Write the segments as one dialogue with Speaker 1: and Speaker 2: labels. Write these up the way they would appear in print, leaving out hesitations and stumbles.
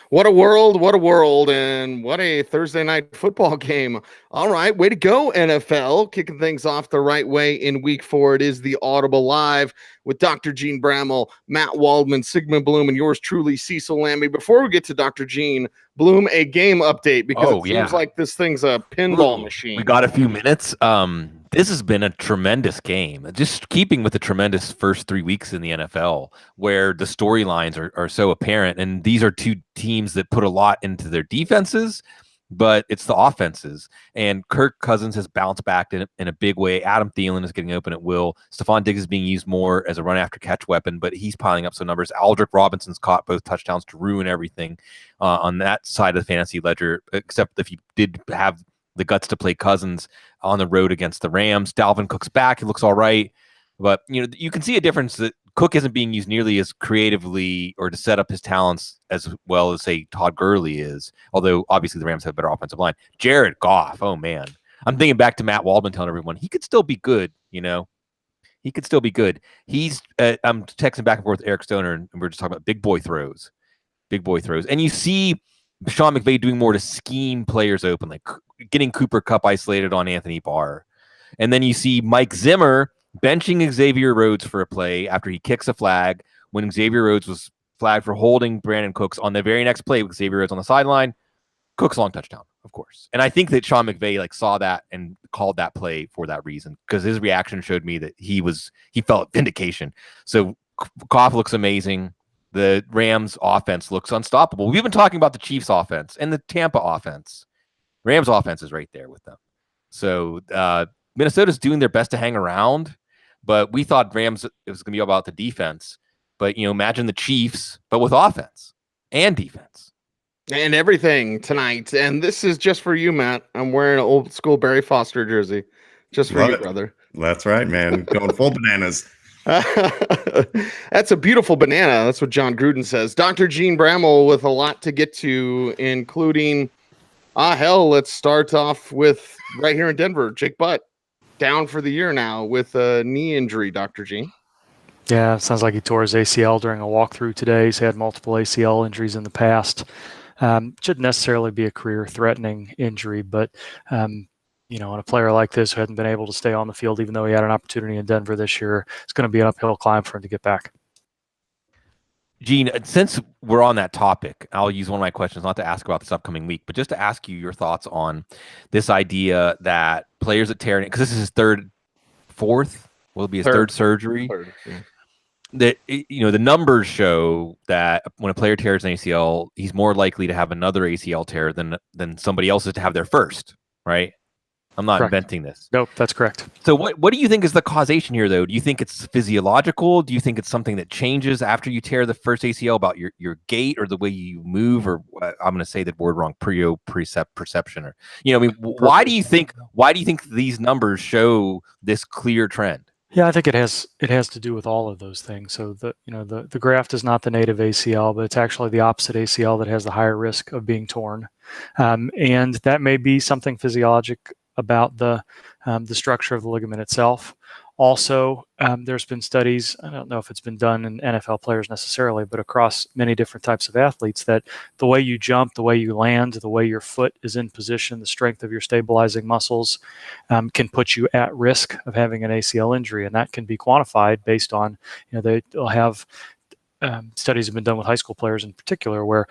Speaker 1: What a world, and what a Thursday night football game. All right, way to go, NFL. Kicking things off the right way in week 4. It is the Audible Live with Dr. Jene Bramel, Matt Waldman, Sigmund Bloom, and yours truly, Cecil Lammey. Before we get to Dr. Gene Bloom, a game update because it seems like this thing's a pinball machine.
Speaker 2: We got a few minutes. This has been a tremendous game. Just keeping with the tremendous first 3 weeks in the NFL, where the storylines are so apparent. And these are two teams that put a lot into their defenses, but it's the offenses. And Kirk Cousins has bounced back in a big way. Adam Thielen is getting open at will. Stephon Diggs is being used more as a run after catch weapon, but he's piling up some numbers. Aldrick Robinson's caught both touchdowns to ruin everything on that side of the fantasy ledger, except if you did have the guts to play Cousins on the road against the Rams. Dalvin Cook's back. He looks all right. But, you can see a difference that Cook isn't being used nearly as creatively or to set up his talents as well as, say, Todd Gurley is, although obviously the Rams have a better offensive line. Jared Goff, oh, man. I'm thinking back to Matt Waldman telling everyone he could still be good, He could still be good. I'm texting back and forth with Eric Stoner, and we're just talking about big boy throws. And you see Sean McVay doing more to scheme players open, like getting Cooper Kupp isolated on Anthony Barr. And then you see Mike Zimmer benching Xavier Rhodes for a play after he kicks a flag when Xavier Rhodes was flagged for holding Brandon Cooks on the very next play with Xavier Rhodes on the sideline. Cooks long touchdown, of course. And I think that Sean McVay saw that and called that play for that reason, because his reaction showed me that he felt vindication. So Goff looks amazing. The Rams offense looks unstoppable. We've been talking about the Chiefs offense and the Tampa offense. Rams offense is right there with them. So Minnesota's doing their best to hang around, but we thought Rams, it was going to be about the defense. But, imagine the Chiefs, but with offense and defense.
Speaker 1: And everything tonight. And this is just for you, Matt. I'm wearing an old school Barry Foster jersey. Just for you, brother.
Speaker 3: That's right, man. Going full bananas.
Speaker 1: That's a beautiful banana. That's what John Gruden says. Dr. Jene Bramel with a lot to get to, including, let's start off with right here in Denver. Jake Butt down for the year now with a knee injury, Dr. Gene.
Speaker 4: Yeah, it sounds like he tore his ACL during a walkthrough today. He's had multiple ACL injuries in the past. Shouldn't necessarily be a career-threatening injury, but on a player like this who hadn't been able to stay on the field, even though he had an opportunity in Denver this year, it's going to be an uphill climb for him to get back.
Speaker 2: Gene, since we're on that topic, I'll use one of my questions not to ask about this upcoming week, but just to ask you your thoughts on this idea that players that tear, because this is his third surgery.
Speaker 1: Third, yeah.
Speaker 2: That the numbers show that when a player tears an ACL, he's more likely to have another ACL tear than somebody else's to have their first, right? I'm not inventing this.
Speaker 4: Nope, that's correct.
Speaker 2: So what do you think is the causation here, though? Do you think it's physiological? Do you think it's something that changes after you tear the first ACL about your gait or the way you move? Or I'm going to say that word wrong, perception, or why do you think these numbers show this clear trend?
Speaker 4: Yeah, I think it has to do with all of those things. So the graft is not the native ACL, but it's actually the opposite ACL that has the higher risk of being torn, and that may be something physiologic about the structure of the ligament itself. Also, there's been studies, I don't know if it's been done in NFL players necessarily, but across many different types of athletes, that the way you jump, the way you land, the way your foot is in position, the strength of your stabilizing muscles can put you at risk of having an ACL injury. And that can be quantified based on, they'll have studies have been done with high school players in particular where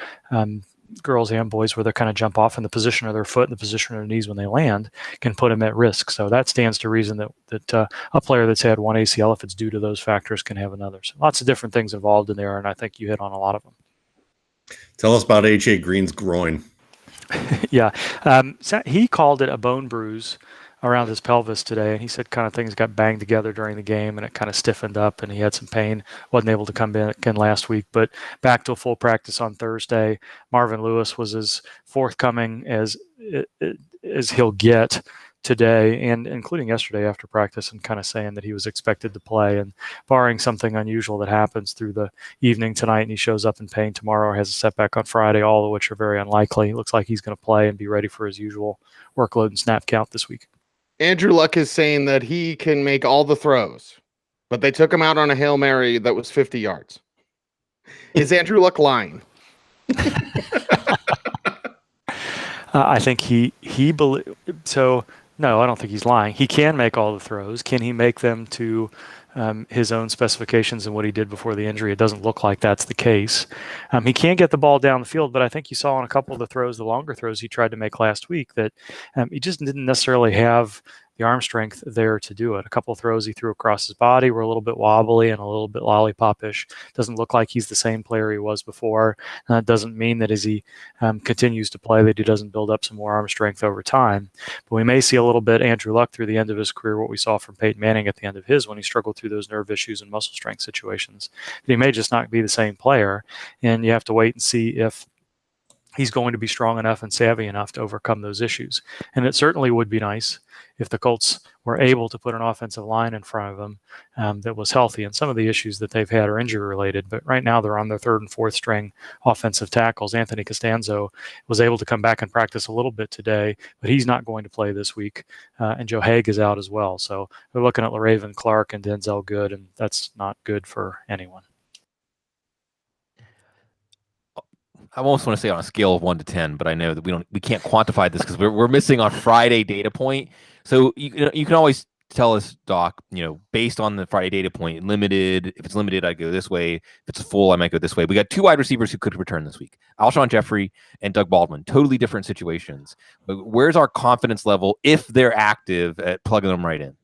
Speaker 4: girls and boys where they kind of jump off in the position of their foot and the position of their knees when they land can put them at risk. So that stands to reason that a player that's had one ACL, if it's due to those factors, can have another. So lots of different things involved in there, and I think you hit on a lot of them.
Speaker 3: Tell us about A.J. Green's groin.
Speaker 4: Yeah. So he called it a bone bruise around his pelvis today, and he said kind of things got banged together during the game and it kind of stiffened up and he had some pain, wasn't able to come back in last week, but back to a full practice on Thursday. Marvin Lewis was as forthcoming as he'll get today, and including yesterday after practice, and kind of saying that he was expected to play, and barring something unusual that happens through the evening tonight and he shows up in pain tomorrow or has a setback on Friday, all of which are very unlikely, it looks like he's going to play and be ready for his usual workload and snap count this week.
Speaker 1: Andrew Luck is saying that he can make all the throws, but they took him out on a Hail Mary that was 50 yards. Is Andrew Luck lying?
Speaker 4: I think so. No, I don't think he's lying. He can make all the throws. Can he make them to his own specifications and what he did before the injury? It doesn't look like that's the case. He can get the ball down the field, but I think you saw on a couple of the throws, the longer throws he tried to make last week, that he just didn't necessarily have the arm strength there to do it. A couple of throws he threw across his body were a little bit wobbly and a little bit lollipop-ish. Doesn't look like he's the same player he was before. That doesn't mean that as he continues to play that he doesn't build up some more arm strength over time. But we may see a little bit Andrew Luck through the end of his career, what we saw from Peyton Manning at the end of his when he struggled through those nerve issues and muscle strength situations. But he may just not be the same player, and you have to wait and see if he's going to be strong enough and savvy enough to overcome those issues. And it certainly would be nice if the Colts were able to put an offensive line in front of them that was healthy. And some of the issues that they've had are injury related, but right now they're on their third and fourth string offensive tackles. Anthony Costanzo was able to come back and practice a little bit today, but he's not going to play this week. And Joe Haig is out as well. So they're looking at LaRaven Clark and Denzel Good, and that's not good for anyone.
Speaker 2: I almost want to say on a scale of 1 to 10, but I know that we can't quantify this because we're missing our Friday data point. So you can always tell us, Doc, based on the Friday data point, limited. If it's limited, I go this way. If it's full, I might go this way. We got 2 wide receivers who could return this week: Alshon Jeffrey and Doug Baldwin. Totally different situations. But where's our confidence level if they're active at plugging them right in?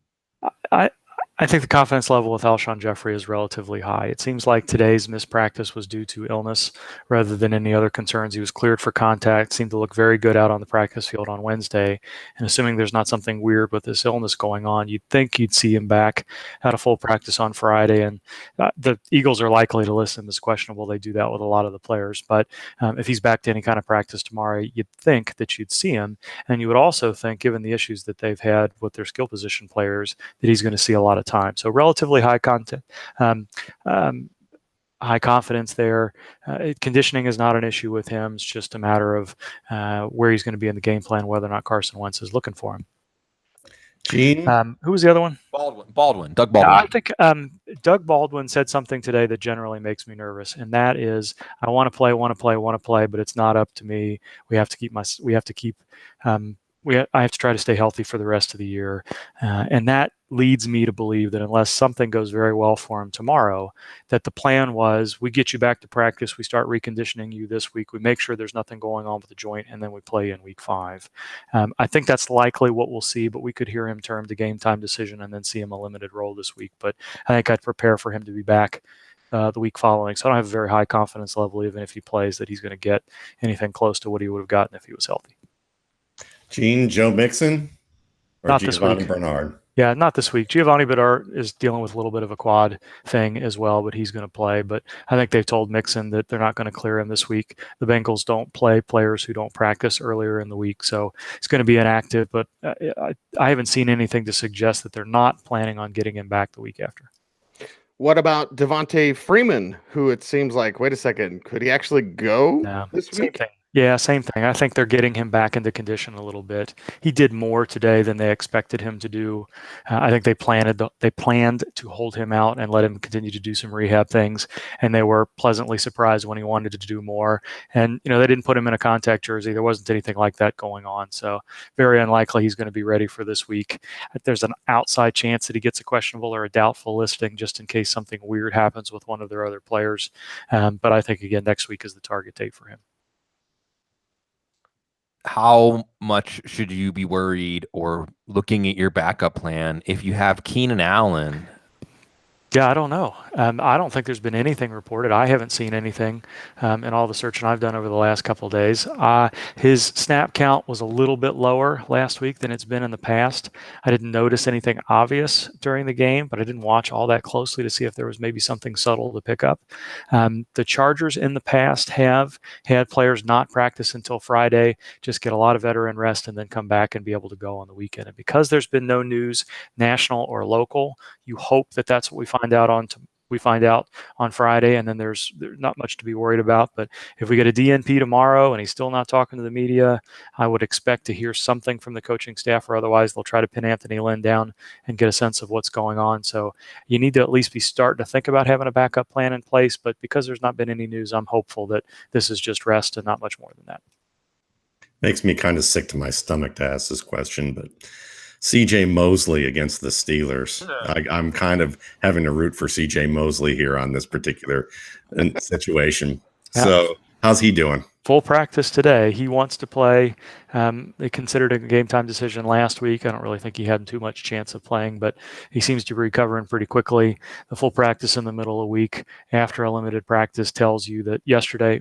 Speaker 4: I think the confidence level with Alshon Jeffrey is relatively high. It seems like today's mispractice was due to illness rather than any other concerns. He was cleared for contact, seemed to look very good out on the practice field on Wednesday. And assuming there's not something weird with this illness going on, you'd think you'd see him back at a full practice on Friday. And the Eagles are likely to list him as questionable. They do that with a lot of the players. But if he's back to any kind of practice tomorrow, you'd think that you'd see him. And you would also think, given the issues that they've had with their skill position players, that he's going to see a lot of time. So relatively high content, high confidence there. Conditioning is not an issue with him. It's just a matter of where he's going to be in the game plan, whether or not Carson Wentz is looking for him.
Speaker 3: Gene?
Speaker 4: Who was the other one?
Speaker 2: Baldwin. Doug Baldwin.
Speaker 4: I think Doug Baldwin said something today that generally makes me nervous, and that is, I want to play, but it's not up to me. I have to try to stay healthy for the rest of the year. And that leads me to believe that unless something goes very well for him tomorrow, that the plan was we get you back to practice, we start reconditioning you this week, we make sure there's nothing going on with the joint, and then we play in week 5. I think that's likely what we'll see, but we could hear him term the game time decision and then see him a limited role this week. But I think I'd prepare for him to be back the week following. So I don't have a very high confidence level, even if he plays, that he's going to get anything close to what he would have gotten if he was healthy.
Speaker 3: Gene, Joe Mixon, or
Speaker 4: Not
Speaker 3: Giovanni
Speaker 4: this week.
Speaker 3: Bernard?
Speaker 4: Yeah, not this week. Giovanni Bernard is dealing with a little bit of a quad thing as well, but he's going to play. But I think they've told Mixon that they're not going to clear him this week. The Bengals don't play players who don't practice earlier in the week, so it's going to be inactive. But I haven't seen anything to suggest that they're not planning on getting him back the week after.
Speaker 1: What about Devontae Freeman, who it seems like, wait a second, could he actually go this week?
Speaker 4: Thing. Yeah, same thing. I think they're getting him back into condition a little bit. He did more today than they expected him to do. I think they planned to hold him out and let him continue to do some rehab things, and they were pleasantly surprised when he wanted to do more. And they didn't put him in a contact jersey. There wasn't anything like that going on, so very unlikely he's going to be ready for this week. There's an outside chance that he gets a questionable or a doubtful listing just in case something weird happens with one of their other players. But I think, again, next week is the target date for him.
Speaker 2: How much should you be worried or looking at your backup plan if you have Keenan Allen?
Speaker 4: Yeah, I don't know. I don't think there's been anything reported. I haven't seen anything in all the searching I've done over the last couple of days. His snap count was a little bit lower last week than it's been in the past. I didn't notice anything obvious during the game, but I didn't watch all that closely to see if there was maybe something subtle to pick up. The Chargers in the past have had players not practice until Friday, just get a lot of veteran rest, and then come back and be able to go on the weekend. And because there's been no news, national or local, you hope that that's what we find out on we find out on Friday, and then there's not much to be worried about. But if we get a DNP tomorrow and he's still not talking to the media, I would expect to hear something from the coaching staff, or otherwise they'll try to pin Anthony Lynn down and get a sense of what's going on. So you need to at least be starting to think about having a backup plan in place. But because there's not been any news, I'm hopeful that this is just rest and not much more than that.
Speaker 3: Makes me kind of sick to my stomach to ask this question, but C.J. Mosley against the Steelers. I'm kind of having to root for C.J. Mosley here on this particular situation.
Speaker 4: Yeah.
Speaker 3: So how's he doing?
Speaker 4: Full practice today. He wants to play. They considered a game time decision last week. I don't really think he had too much chance of playing, but he seems to be recovering pretty quickly. The full practice in the middle of the week after a limited practice tells you that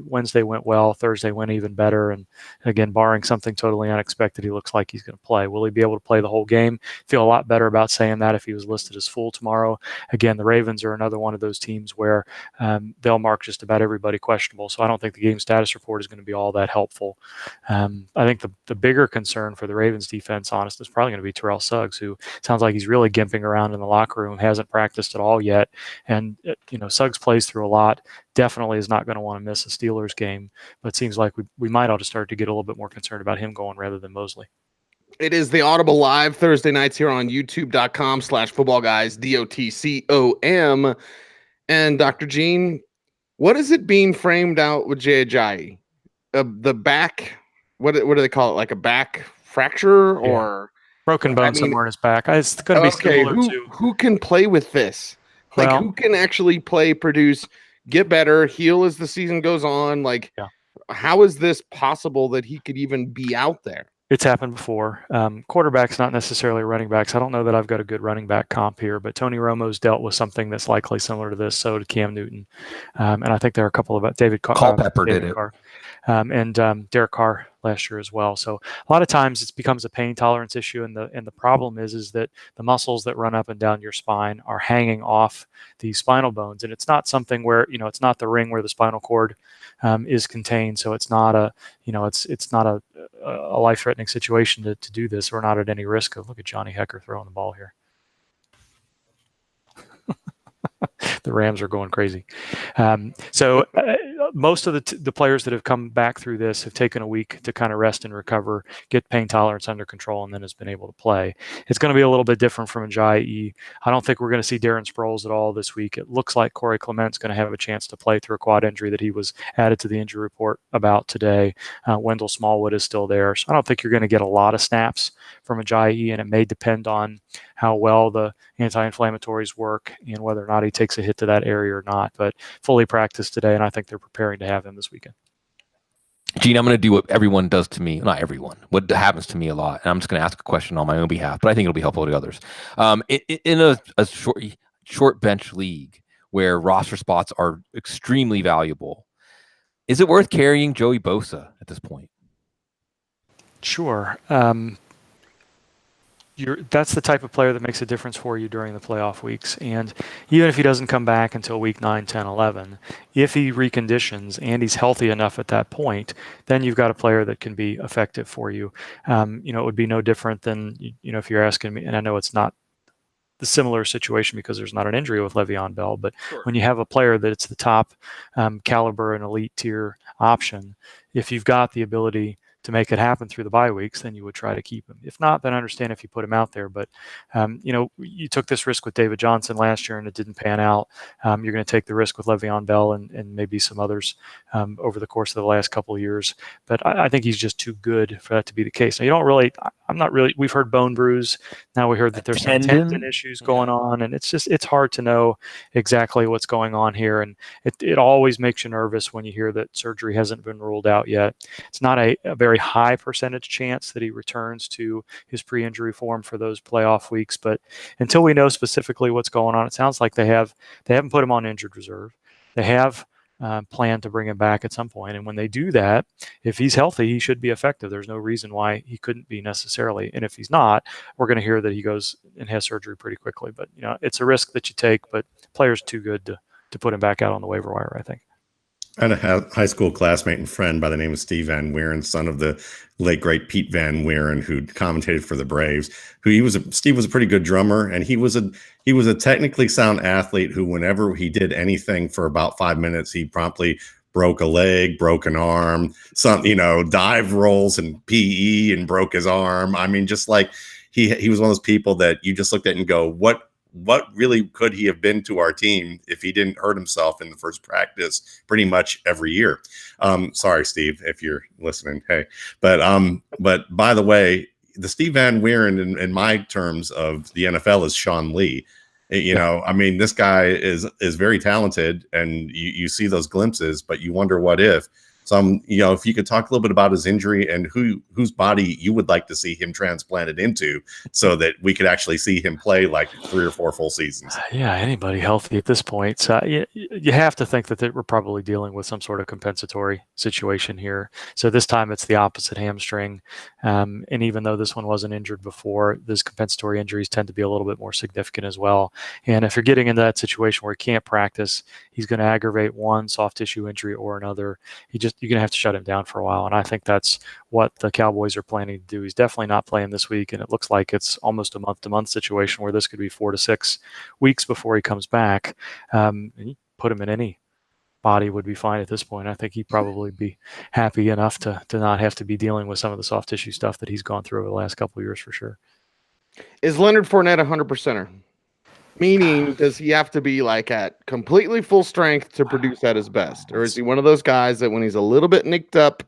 Speaker 4: Wednesday went well, Thursday went even better. And again, barring something totally unexpected, he looks like he's going to play. Will he be able to play the whole game? Feel a lot better about saying that if he was listed as full tomorrow. Again, the Ravens are another one of those teams where they'll mark just about everybody questionable. So I don't think the game status report is going to be all that helpful. I think the bigger concern for the Ravens defense, honestly, is probably going to be Terrell Suggs, who sounds like he's really gimping around in the locker room, hasn't practiced at all yet. And, Suggs plays through a lot, definitely is not going to want to miss a Steelers game, but it seems like we might ought to start to get a little bit more concerned about him going rather than Mosley.
Speaker 1: It is the Audible Live Thursday nights here on youtube.com/footballguys, DOTCOM. And Dr. Gene, what is it being framed out with Jai? The back, what do they call it? Like a back fracture or
Speaker 4: broken bone somewhere in his back? It's going to be similar to
Speaker 1: who can play with this? Like who can actually play, produce, get better, heal as the season goes on? Like, how is this possible that he could even be out there?
Speaker 4: It's happened before. Quarterbacks, not necessarily running backs. I don't know that I've got a good running back comp here, but Tony Romo's dealt with something that's likely similar to this. So did Cam Newton. And I think there are a couple of David
Speaker 2: Culpepper did it.
Speaker 4: And Derek Carr last year as well. So a lot of times it becomes a pain tolerance issue. And the problem is that the muscles that run up and down your spine are hanging off the spinal bones. And it's not something where, it's not the ring where the spinal cord is contained. So it's not it's not a life-threatening situation to do this. We're not at any risk of, look at Johnny Hecker throwing the ball here. The Rams are going crazy. So most of the players that have come back through this have taken a week to kind of rest and recover, get pain tolerance under control, and then has been able to play. It's going to be a little bit different from Ajayi. I don't think we're going to see Darren Sproles at all this week. It looks like Corey Clement's going to have a chance to play through a quad injury that he was added to the injury report about today. Wendell Smallwood is still there. So I don't think you're going to get a lot of snaps from Ajayi, and it may depend on how well the anti-inflammatories work and whether or not he takes a hit to that area or not. But fully practiced today, and I think they're preparing to have him this weekend.
Speaker 2: Gene, I'm going to do what everyone does to me. Not everyone. What happens to me a lot. And I'm just going to ask a question on my own behalf, but I think it'll be helpful to others. In a short bench league where roster spots are extremely valuable, is it worth carrying Joey Bosa at this point?
Speaker 4: Sure. That's the type of player that makes a difference for you during the playoff weeks. And even if he doesn't come back until week 9, 10, 11, if he reconditions and he's healthy enough at that point, then you've got a player that can be effective for you. It would be no different than, if you're asking me, and I know it's not the similar situation because there's not an injury with Le'Veon Bell, but sure, when you have a player that's the top caliber and elite tier option, if you've got the ability to make it happen through the bye weeks, then you would try to keep him. If not, then I understand if you put him out there. But, you took this risk with David Johnson last year and it didn't pan out. You're going to take the risk with Le'Veon Bell and maybe some others over the course of the last couple of years. But I think he's just too good for that to be the case. Now, we've heard bone bruise. Now we heard that there's some tendon issues going on. And it's hard to know exactly what's going on here. And it always makes you nervous when you hear that surgery hasn't been ruled out yet. It's not a very high percentage chance that he returns to his pre-injury form for those playoff weeks. But until we know specifically what's going on, it sounds like they haven't put him on injured reserve. They have planned to bring him back at some point. And when they do that, if he's healthy, he should be effective. There's no reason why he couldn't be necessarily. And if he's not, we're going to hear that he goes and has surgery pretty quickly. But, it's a risk that you take, but player's too good to put him back out on the waiver wire, I think.
Speaker 3: I had a high school classmate and friend by the name of Steve Van Weeren, son of the late great Pete Van Weeren, who commentated for the Braves. Steve was a pretty good drummer, and he was a technically sound athlete who, whenever he did anything for about 5 minutes, he promptly broke a leg, broke an arm, dive rolls and PE and broke his arm. I mean, just like he was one of those people that you just looked at and go, what really could he have been to our team if he didn't hurt himself in the first practice pretty much every year? Sorry, Steve, if you're listening. Hey, but by the way, the Steve Van Weeren in my terms of the NFL is Sean Lee. I mean, this guy is very talented, and you see those glimpses, but you wonder what if. So, if you could talk a little bit about his injury and whose body you would like to see him transplanted into so that we could actually see him play like 3 or 4 full seasons.
Speaker 4: Yeah, anybody healthy at this point. So you have to think that we're probably dealing with some sort of compensatory situation here. So this time it's the opposite hamstring. And even though this one wasn't injured before, those compensatory injuries tend to be a little bit more significant as well. And if you're getting into that situation where he can't practice, he's going to aggravate one soft tissue injury or another. You're going to have to shut him down for a while. And I think that's what the Cowboys are planning to do. He's definitely not playing this week. And it looks like it's almost a month-to-month situation where this could be 4 to 6 weeks before he comes back. And you put him in any body would be fine at this point. I think he'd probably be happy enough to not have to be dealing with some of the soft tissue stuff that he's gone through over the last couple of years for sure.
Speaker 1: Is Leonard Fournette 100%er? Meaning, does he have to be like at completely full strength to produce at his best? Or is he one of those guys that when he's a little bit nicked up,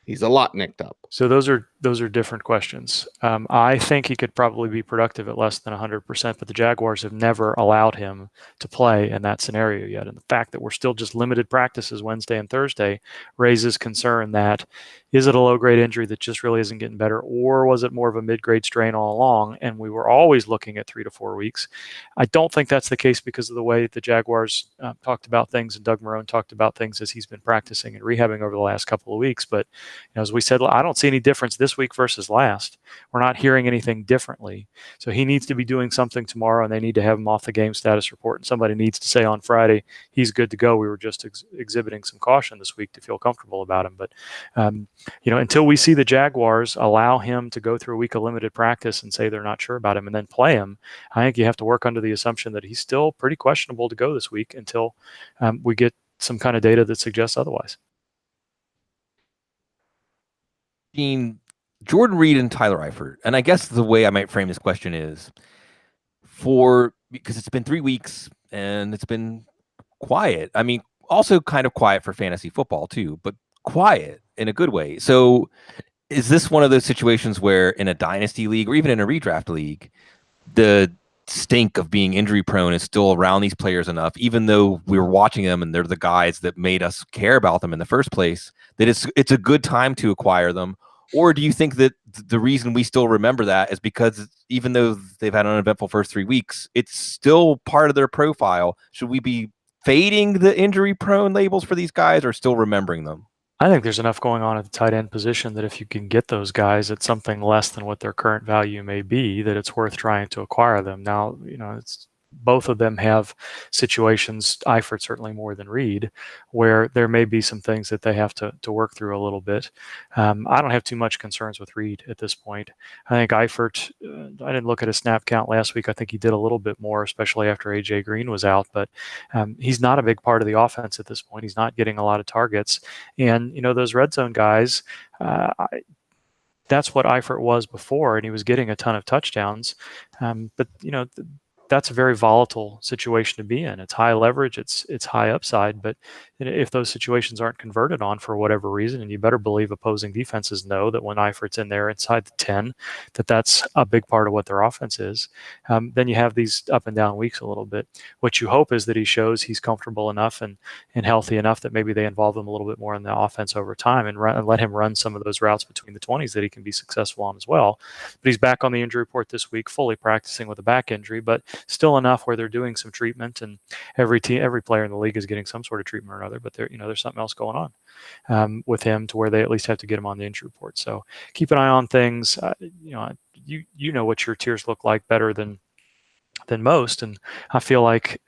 Speaker 1: he's a lot nicked up?
Speaker 4: So those are different questions. I think he could probably be productive at less than 100%, but the Jaguars have never allowed him to play in that scenario yet. And the fact that we're still just limited practices Wednesday and Thursday raises concern that, is it a low-grade injury that just really isn't getting better, or was it more of a mid-grade strain all along, and we were always looking at 3 to 4 weeks? I don't think that's the case because of the way the Jaguars talked about things, and Doug Marrone talked about things as he's been practicing and rehabbing over the last couple of weeks. But as we said, I don't see any difference this week versus last. We're not hearing anything differently. So he needs to be doing something tomorrow, and they need to have him off the game status report. And somebody needs to say on Friday, he's good to go. We were just exhibiting some caution this week to feel comfortable about him. But, until we see the Jaguars allow him to go through a week of limited practice and say they're not sure about him and then play him, I think you have to work under the assumption that he's still pretty questionable to go this week until we get some kind of data that suggests otherwise.
Speaker 2: Jordan Reed and Tyler Eifert, and I guess the way I might frame this question is because it's been 3 weeks and it's been quiet. I mean, also kind of quiet for fantasy football too, but quiet in a good way. So is this one of those situations where in a dynasty league or even in a redraft league, the stink of being injury prone is still around these players enough, even though we were watching them and they're the guys that made us care about them in the first place, that it's a good time to acquire them? Or do you think that the reason we still remember that is because even though they've had an uneventful first 3 weeks, it's still part of their profile? Should we be fading the injury prone labels for these guys or still remembering them?
Speaker 4: I think there's enough going on at the tight end position that if you can get those guys at something less than what their current value may be, that it's worth trying to acquire them. Now, it's both of them have situations, Eifert certainly more than Reed, where there may be some things that they have to work through a little bit. I don't have too much concerns with Reed at this point. I think Eifert, I didn't look at his snap count last week. I think he did a little bit more, especially after A.J. Green was out, but he's not a big part of the offense at this point. He's not getting a lot of targets. And, those red zone guys, that's what Eifert was before, and he was getting a ton of touchdowns. But that's a very volatile situation to be in. It's high leverage, it's high upside, but if those situations aren't converted on for whatever reason, and you better believe opposing defenses know that when Eifert's in there inside the 10, that's a big part of what their offense is, then you have these up and down weeks a little bit. What you hope is that he shows he's comfortable enough and healthy enough that maybe they involve him a little bit more in the offense over time and let him run some of those routes between the 20s that he can be successful on as well. But he's back on the injury report this week, fully practicing with a back injury, but still enough where they're doing some treatment, and every player in the league is getting some sort of treatment or another, but there's something else going on with him to where they at least have to get him on the injury report. So keep an eye on things. You know what your tiers look like better than most, and I feel like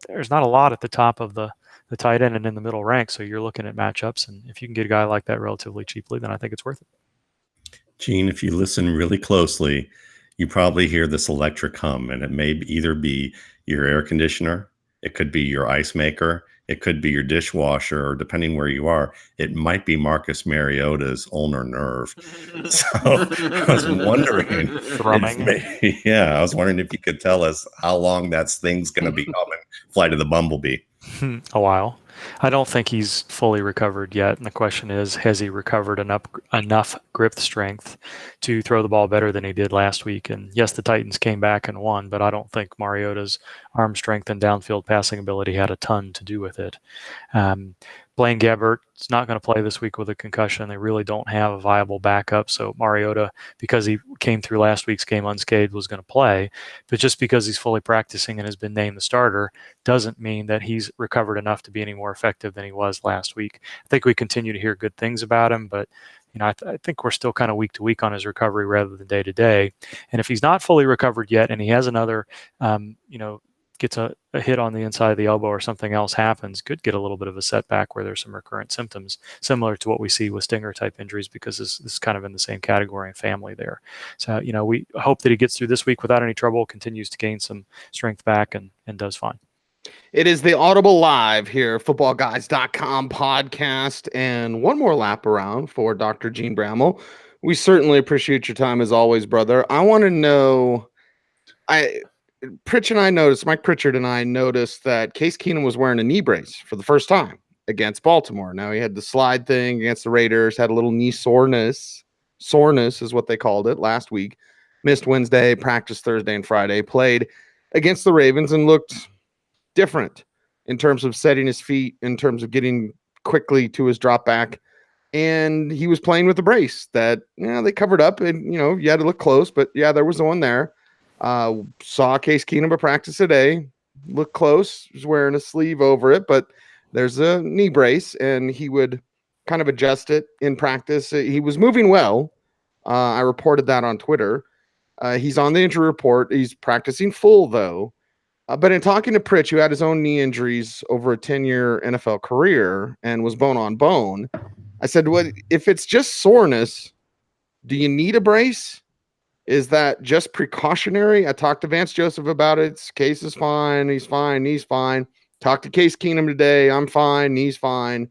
Speaker 4: there's not a lot at the top of the the tight end and in the middle rank. So you're looking at matchups, and if you can get a guy like that relatively cheaply, then I think it's worth it.
Speaker 3: Gene, if you listen really closely, you probably hear this electric hum, and it may either be your air conditioner, it could be your ice maker, it could be your dishwasher, or depending where you are, it might be Marcus Mariota's ulnar nerve. So I was wondering, I was wondering if you could tell us how long that thing's going to be humming, Flight of the Bumblebee.
Speaker 4: A while. I don't think he's fully recovered yet. And the question is, has he recovered enough grip strength to throw the ball better than he did last week? And yes, the Titans came back and won, but I don't think Mariota's arm strength and downfield passing ability had a ton to do with it. Blaine Gabbert's not going to play this week with a concussion. They really don't have a viable backup. So Mariota, because he came through last week's game unscathed, was going to play. But just because he's fully practicing and has been named the starter doesn't mean that he's recovered enough to be any more effective than he was last week. I think we continue to hear good things about him, but I think we're still kind of week to week on his recovery rather than day to day. And if he's not fully recovered yet, and he has another, gets a hit on the inside of the elbow or something else happens, could get a little bit of a setback where there's some recurrent symptoms similar to what we see with stinger type injuries, because this is kind of in the same category and family there. So, we hope that he gets through this week without any trouble, continues to gain some strength back and does fine.
Speaker 1: It is the Audible Live here, footballguys.com podcast, and one more lap around for Dr. Jene Bramel. We certainly appreciate your time as always, brother. I want to know, Mike Pritchard and I noticed that Case Keenum was wearing a knee brace for the first time against Baltimore. Now, he had the slide thing against the Raiders, had a little knee soreness is what they called it last week, missed Wednesday, practiced Thursday and Friday, played against the Ravens and looked different in terms of setting his feet, in terms of getting quickly to his drop back. And he was playing with a brace that, they covered up, and, you had to look close, but yeah, there was one there. Saw Case Keenum at practice today, looked close, was wearing a sleeve over it, but there's a knee brace, and he would kind of adjust it in practice. He was moving well. I reported that on Twitter. He's on the injury report. He's practicing full, though. But in talking to Pritch, who had his own knee injuries over a 10-year NFL career and was bone on bone, I said, if it's just soreness, do you need a brace? Is that just precautionary? I talked to Vance Joseph about it. Case is fine. He's fine. Knee's fine. Talked to Case Keenum today. I'm fine. Knee's fine.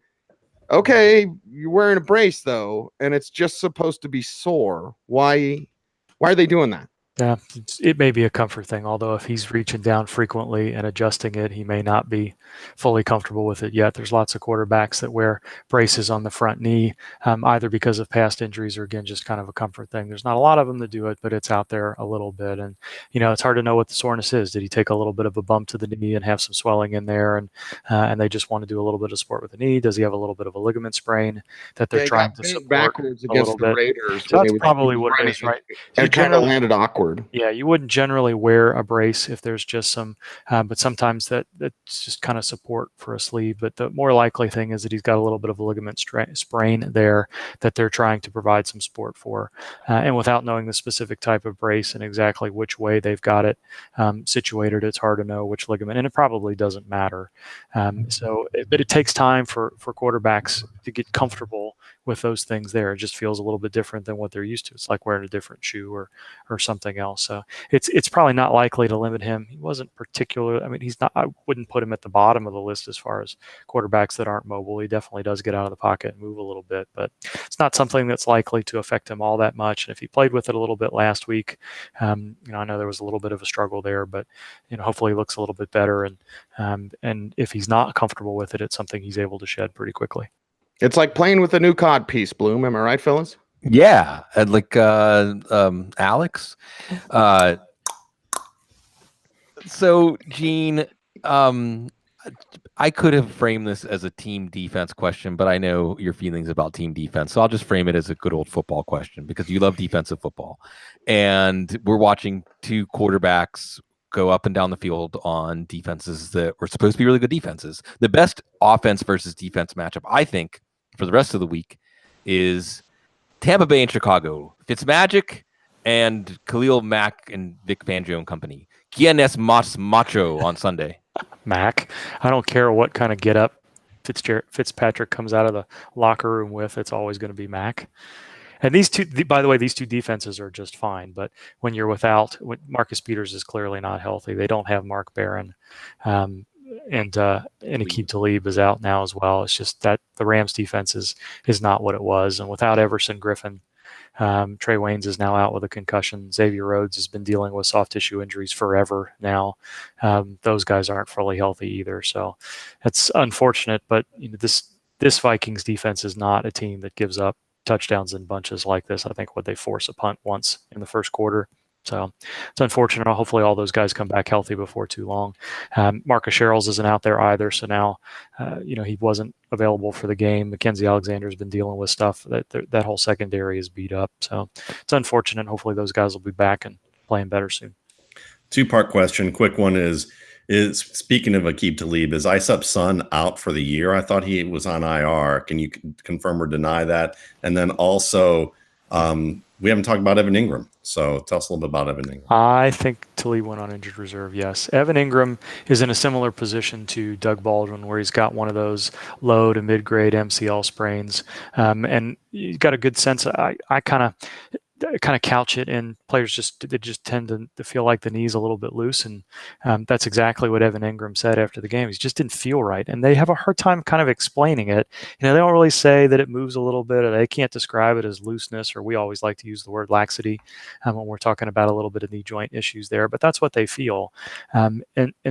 Speaker 1: Okay, you're wearing a brace, though, and it's just supposed to be sore. Why are they doing that?
Speaker 4: Yeah, it may be a comfort thing, although if he's reaching down frequently and adjusting it, he may not be fully comfortable with it yet. There's lots of quarterbacks that wear braces on the front knee, either because of past injuries or, again, just kind of a comfort thing. There's not a lot of them that do it, but it's out there a little bit. And, it's hard to know what the soreness is. Did he take a little bit of a bump to the knee and have some swelling in there, and they just want to do a little bit of support with the knee? Does he have a little bit of a ligament sprain that they're trying to support
Speaker 1: backwards against the Raiders?
Speaker 4: So that's probably what it is, right?
Speaker 1: It kind of landed awkward.
Speaker 4: Yeah, you wouldn't generally wear a brace if there's just some, but sometimes that's just kind of support for a sleeve. But the more likely thing is that he's got a little bit of a ligament sprain there that they're trying to provide some support for. And without knowing the specific type of brace and exactly which way they've got it situated, it's hard to know which ligament, and it probably doesn't matter. But it takes time for quarterbacks to get comfortable with those things there. It just feels a little bit different than what they're used to. It's like wearing a different shoe or something else. So it's probably not likely to limit him. He wasn't particular. I mean, he's not. I wouldn't put him at the bottom of the list as far as quarterbacks that aren't mobile. He definitely does get out of the pocket and move a little bit, but it's not something that's likely to affect him all that much. And if he played with it a little bit last week, I know there was a little bit of a struggle there, but hopefully he looks a little bit better. And if he's not comfortable with it, it's something he's able to shed pretty quickly.
Speaker 1: It's like playing with a new cod piece, Bloom. Am I right, fellas?
Speaker 2: Yeah, like Alex. So, Gene, I could have framed this as a team defense question, but I know your feelings about team defense, so I'll just frame it as a good old football question because you love defensive football. And we're watching two quarterbacks go up and down the field on defenses that were supposed to be really good defenses. The best offense versus defense matchup, I think, for the rest of the week is Tampa Bay and Chicago. Fitzmagic and Khalil Mack and Vic Fangio and company. Quien es más macho on Sunday?
Speaker 4: Mac. I don't care what kind of get up Fitzpatrick comes out of the locker room with, it's always going to be Mac. And these two, by the way, these two defenses are just fine. But when you're when Marcus Peters is clearly not healthy, they don't have Mark Barron, and Aqib Talib is out now as well. It's just that the Rams defense is not what it was. And without Everson Griffin, Trey Waynes is now out with a concussion. Xavier Rhodes has been dealing with soft tissue injuries forever now. Those guys aren't fully healthy either. So it's unfortunate, but this Vikings defense is not a team that gives up touchdowns in bunches like this. I think they force a punt once in the first quarter. So it's unfortunate. Hopefully all those guys come back healthy before too long. Marcus Sherrills isn't out there either. So now, he wasn't available for the game. Mackenzie Alexander's been dealing with stuff. That whole secondary is beat up. So it's unfortunate. Hopefully those guys will be back and playing better soon.
Speaker 3: Two-part question. Quick one is speaking of Aqib Talib, is Isup's son out for the year? I thought he was on IR. Can you confirm or deny that? And then also, we haven't talked about Evan Ingram. So tell us a little bit about Evan Ingram.
Speaker 4: I think Talib went on injured reserve, yes. Evan Ingram is in a similar position to Doug Baldwin, where he's got one of those low to mid-grade MCL sprains. And you got a good sense. I kind of couch it, and players just tend to feel like the knee's a little bit loose, and that's exactly what Evan Ingram said after the game. He just didn't feel right, and they have a hard time kind of explaining it. They don't really say that it moves a little bit, or they can't describe it as looseness, or we always like to use the word laxity when we're talking about a little bit of knee joint issues there, but that's what they feel. And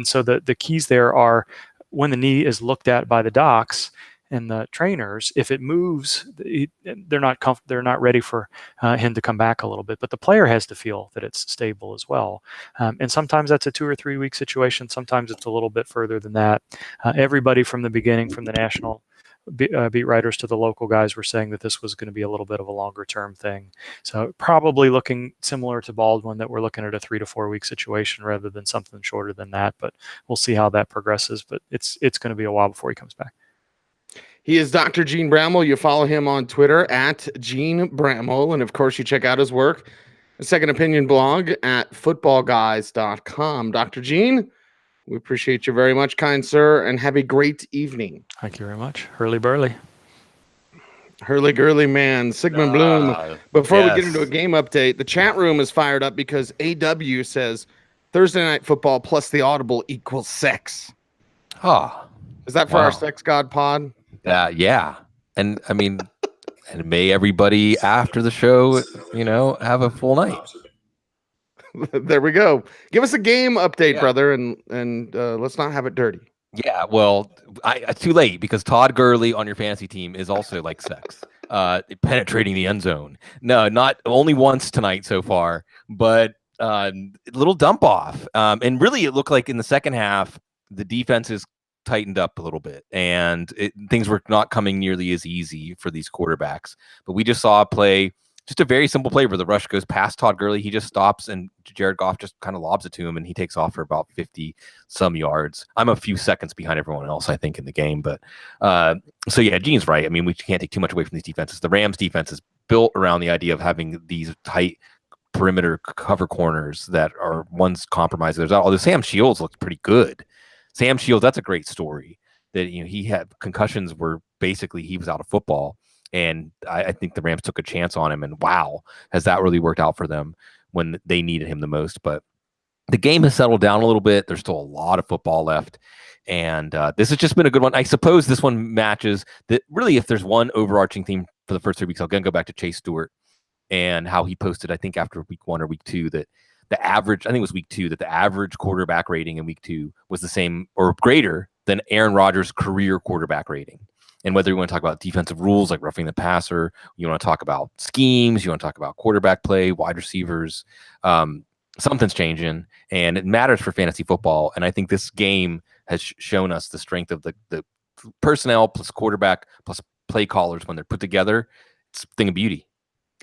Speaker 4: so the keys there are, when the knee is looked at by the docs and the trainers, if it moves, they're not ready for him to come back a little bit. But the player has to feel that it's stable as well. And sometimes that's a 2 or 3 week situation. Sometimes it's a little bit further than that. Everybody from the beginning, from the national beat writers to the local guys, were saying that this was going to be a little bit of a longer term thing. So probably looking similar to Baldwin, that we're looking at a 3 to 4 week situation rather than something shorter than that. But we'll see how that progresses. But it's going to be a while before he comes back.
Speaker 1: He is Dr. Jene Bramel. You follow him on Twitter at Jene Bramel. And of course, you check out his work, a second opinion blog at footballguys.com. Dr. Jene, we appreciate you very much, kind sir, and have a great evening.
Speaker 4: Thank you very much. Hurly-burly.
Speaker 1: Hurly-gurly man. Sigmund Bloom. Before we get into a game update, the chat room is fired up because AW says Thursday Night Football plus the Audible equals sex. Is that for our Sex God pod?
Speaker 2: Yeah. And I mean, and may everybody after the show, have a full night.
Speaker 1: There we go. Give us a game update, brother, and let's not have it dirty.
Speaker 2: Yeah, well, too late, because Todd Gurley on your fantasy team is also like sex, penetrating the end zone. No, not only once tonight so far, but little dump off. And really, it looked like in the second half, the defense is tightened up a little bit, and things were not coming nearly as easy for these quarterbacks. But we just saw a play, just a very simple play where the rush goes past Todd Gurley. He just stops, and Jared Goff just kind of lobs it to him, and he takes off for about 50 some yards. I'm a few seconds behind everyone else, I think, in the game. But so yeah, Gene's right. I mean, we can't take too much away from these defenses. The Rams defense is built around the idea of having these tight perimeter cover corners that are one's compromised. Although Sam Shields looked pretty good. Sam Shields, that's a great story. That he had concussions where basically he was out of football, and I think the Rams took a chance on him. And wow, has that really worked out for them when they needed him the most? But the game has settled down a little bit. There's still a lot of football left, and this has just been a good one. I suppose this one matches that. Really, if there's one overarching theme for the first 3 weeks, I'll again go back to Chase Stewart and how he posted, I think after week 1 or week 2, that the average, I think it was week 2, that the average quarterback rating in week 2 was the same or greater than Aaron Rodgers' career quarterback rating. And whether you want to talk about defensive rules like roughing the passer, you want to talk about schemes, you want to talk about quarterback play, wide receivers, something's changing, and it matters for fantasy football. And I think this game has shown us the strength of the personnel plus quarterback plus play callers when they're put together. It's a thing of beauty.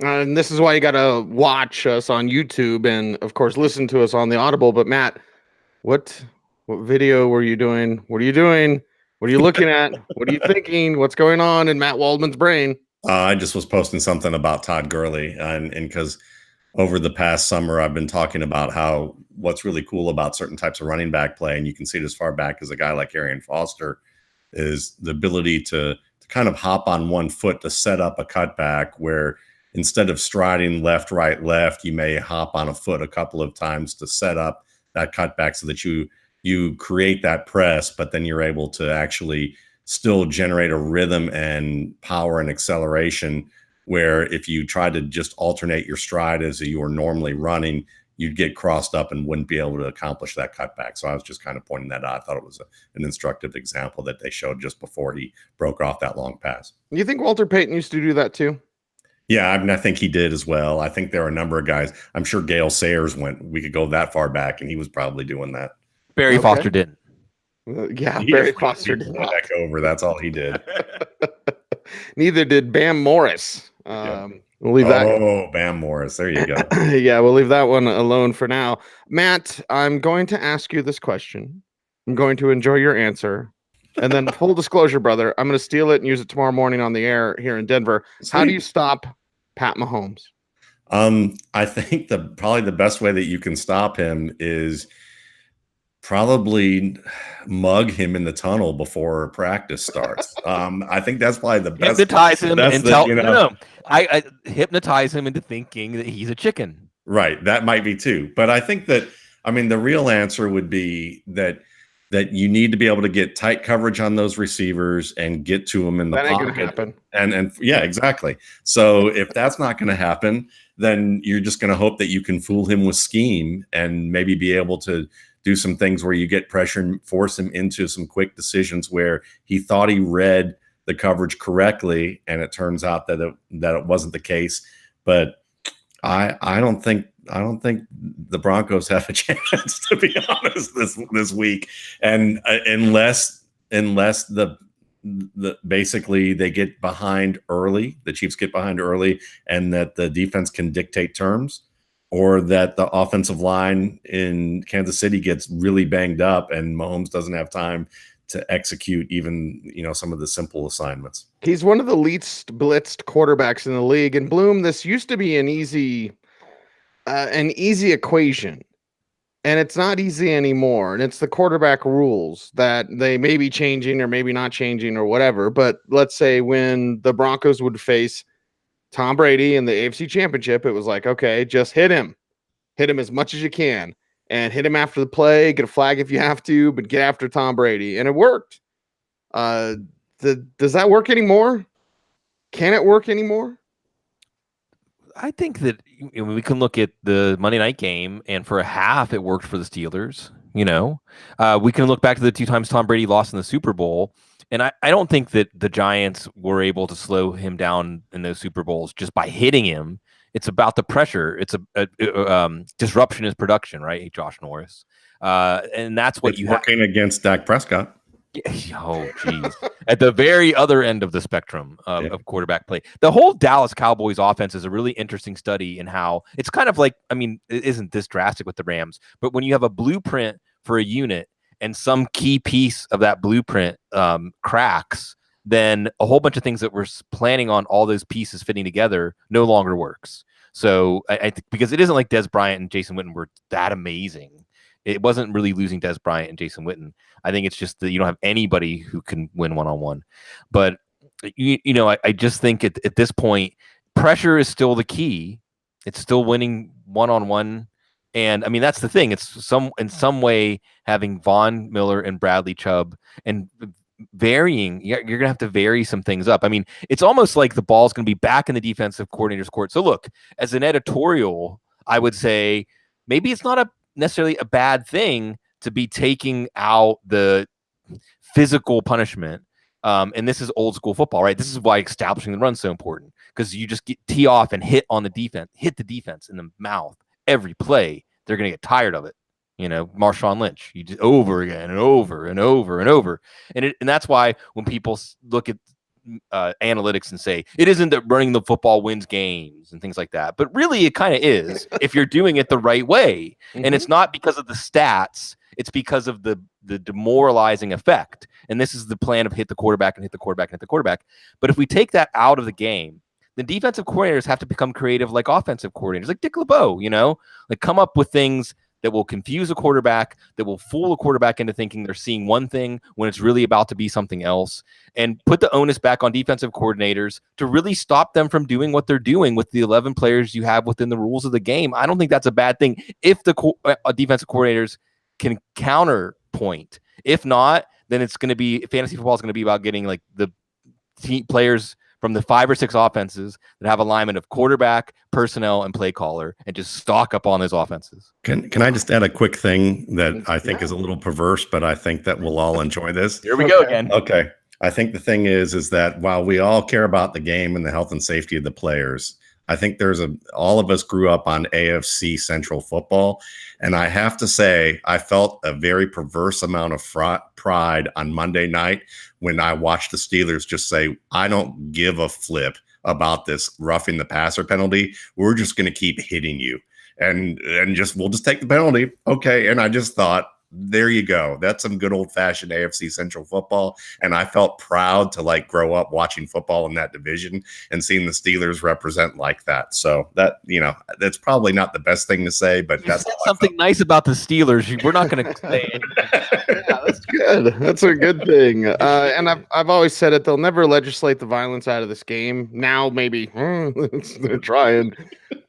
Speaker 1: And this is why you got to watch us on YouTube and, of course, listen to us on the Audible. But, Matt, what video were you doing? What are you doing? What are you looking at? What are you thinking? What's going on in Matt Waldman's brain?
Speaker 3: I just was posting something about Todd Gurley. And because over the past summer, I've been talking about how what's really cool about certain types of running back play, and you can see it as far back as a guy like Arian Foster, is the ability to kind of hop on one foot to set up a cutback where instead of striding left, right, left, you may hop on a foot a couple of times to set up that cutback so that you create that press, but then you're able to actually still generate a rhythm and power and acceleration, where if you try to just alternate your stride as you were normally running, you'd get crossed up and wouldn't be able to accomplish that cutback. So I was just kind of pointing that out. I thought it was an instructive example that they showed just before he broke off that long pass.
Speaker 1: You think Walter Payton used to do that too?
Speaker 3: Yeah, I mean, I think he did as well. I think there are a number of guys. I'm sure Gale Sayers we could go that far back, and he was probably doing that.
Speaker 2: Barry Foster didn't.
Speaker 1: Barry Foster did not.
Speaker 3: Back over. That's all he did.
Speaker 1: Neither did Bam Morris. We'll leave that.
Speaker 3: Oh, Bam Morris. There you go.
Speaker 1: Yeah, we'll leave that one alone for now. Matt, I'm going to ask you this question. I'm going to enjoy your answer. And then full disclosure, brother, I'm going to steal it and use it tomorrow morning on the air here in Denver.
Speaker 3: Sweet.
Speaker 1: How do you stop Pat Mahomes?
Speaker 3: I think probably the best way that you can stop him is probably mug him in the tunnel before practice starts. I think that's probably the best.
Speaker 2: Hypnotize him and tell
Speaker 3: I
Speaker 2: hypnotize him into thinking that he's a chicken.
Speaker 3: Right. That might be too. But I think that, I mean, the real answer would be that you need to be able to get tight coverage on those receivers and get to them in the pocket.
Speaker 1: That ain't gonna happen.
Speaker 3: And yeah, exactly. So if that's not going to happen, then you're just going to hope that you can fool him with scheme and maybe be able to do some things where you get pressure and force him into some quick decisions where he thought he read the coverage correctly, and it turns out that it wasn't the case. But I don't think the Broncos have a chance, to be honest, this week, and unless the basically they get behind early, the Chiefs get behind early, and that the defense can dictate terms, or that the offensive line in Kansas City gets really banged up and Mahomes doesn't have time to execute even, some of the simple assignments.
Speaker 1: He's one of the least blitzed quarterbacks in the league. And Bloom, this used to be an easy equation, and it's not easy anymore. And it's the quarterback rules that they may be changing or maybe not changing or whatever. But let's say when the Broncos would face Tom Brady in the AFC Championship, it was like, okay, just hit him as much as you can, and hit him after the play, get a flag if you have to, but get after Tom Brady. And it worked. Does that work anymore? Can it work anymore?
Speaker 2: I think that we can look at the Monday night game, and for a half, it worked for the Steelers. We can look back to the 2 times Tom Brady lost in the Super Bowl, and I don't think that the Giants were able to slow him down in those Super Bowls just by hitting him. It's about the pressure. It's disruption is production, right, Josh Norris? And that's what
Speaker 3: it's working against Dak Prescott.
Speaker 2: Oh, geez. At the very other end of the spectrum of quarterback play. The whole Dallas Cowboys offense is a really interesting study in how it's kind of like, I mean, it isn't this drastic with the Rams, but when you have a blueprint for a unit and some key piece of that blueprint cracks, then a whole bunch of things that we're planning on all those pieces fitting together no longer works. So I think because it isn't like Des Bryant and Jason Witten were that amazing. It wasn't really losing Des Bryant and Jason Witten. I think it's just that you don't have anybody who can win one-on-one. But, I just think at this point, pressure is still the key. It's still winning one-on-one. And, I mean, that's the thing. It's in some way having Von Miller and Bradley Chubb and varying. You're going to have to vary some things up. I mean, it's almost like the ball's going to be back in the defensive coordinator's court. So, look, as an editorial, I would say maybe it's not necessarily a bad thing to be taking out the physical punishment. And this is old school football, right? This is why establishing the run is so important, because you just tee off and hit the defense in the mouth every play. They're going to get tired of it. Marshawn Lynch, you just over again and over and over and over. And that's why when people look at analytics and say it isn't that running the football wins games and things like that, but really it kind of is if you're doing it the right way. Mm-hmm. And it's not because of the stats, it's because of the demoralizing effect. And this is the plan of hit the quarterback and hit the quarterback and hit the quarterback. But if we take that out of the game, then defensive coordinators have to become creative like offensive coordinators, like Dick LeBeau, like come up with things that will confuse a quarterback, that will fool a quarterback into thinking they're seeing one thing when it's really about to be something else, and put the onus back on defensive coordinators to really stop them from doing what they're doing with the 11 players you have within the rules of the game. I don't think that's a bad thing if the defensive coordinators can counterpoint. If not, then it's going to be fantasy football is going to be about getting like the team players from the 5 or 6 offenses that have alignment of quarterback, personnel, and play caller, and just stock up on those offenses.
Speaker 3: Can I just add a quick thing that I think is a little perverse, but I think that we'll all enjoy this?
Speaker 2: Here we go again.
Speaker 3: Okay. I think the thing is that while we all care about the game and the health and safety of the players, I think all of us grew up on AFC Central football. And I have to say, I felt a very perverse amount of pride on Monday night when I watched the Steelers just say, I don't give a flip about this roughing the passer penalty. We're just going to keep hitting you. And we'll just take the penalty. Okay. And I just thought, there you go. That's some good old fashioned AFC Central football. And I felt proud to like grow up watching football in that division and seeing the Steelers represent like that. So that, that's probably not the best thing to say, but that's
Speaker 2: something nice about the Steelers. We're not going to say anything.
Speaker 1: Yeah, that's good. That's a good thing. And I've always said it. They'll never legislate the violence out of this game. Now maybe they're trying.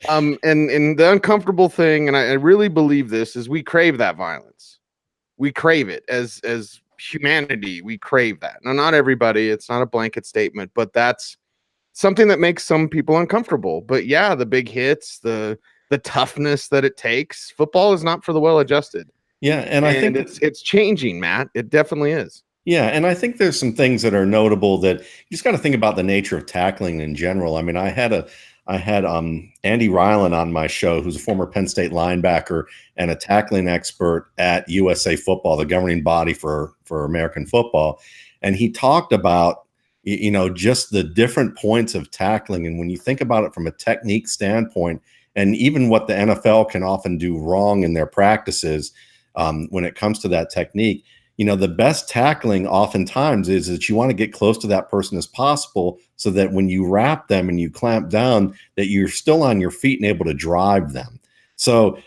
Speaker 1: And the uncomfortable thing, and I really believe this, is we crave that violence. We crave it as humanity. We crave that. Now, not everybody. It's not a blanket statement, but that's something that makes some people uncomfortable. But yeah, the big hits, the toughness that it takes. Football is not for the well-adjusted.
Speaker 3: Yeah, and I think
Speaker 1: it's changing, Matt. It definitely is.
Speaker 3: Yeah, and I think there's some things that are notable that you just got to think about the nature of tackling in general. I mean, I had Andy Ryland on my show, who's a former Penn State linebacker and a tackling expert at USA Football, the governing body for American football. And he talked about, just the different points of tackling. And when you think about it from a technique standpoint, and even what the NFL can often do wrong in their practices when it comes to that technique, the best tackling oftentimes is that you want to get close to that person as possible so that when you wrap them and you clamp down, that you're still on your feet and able to drive them. So,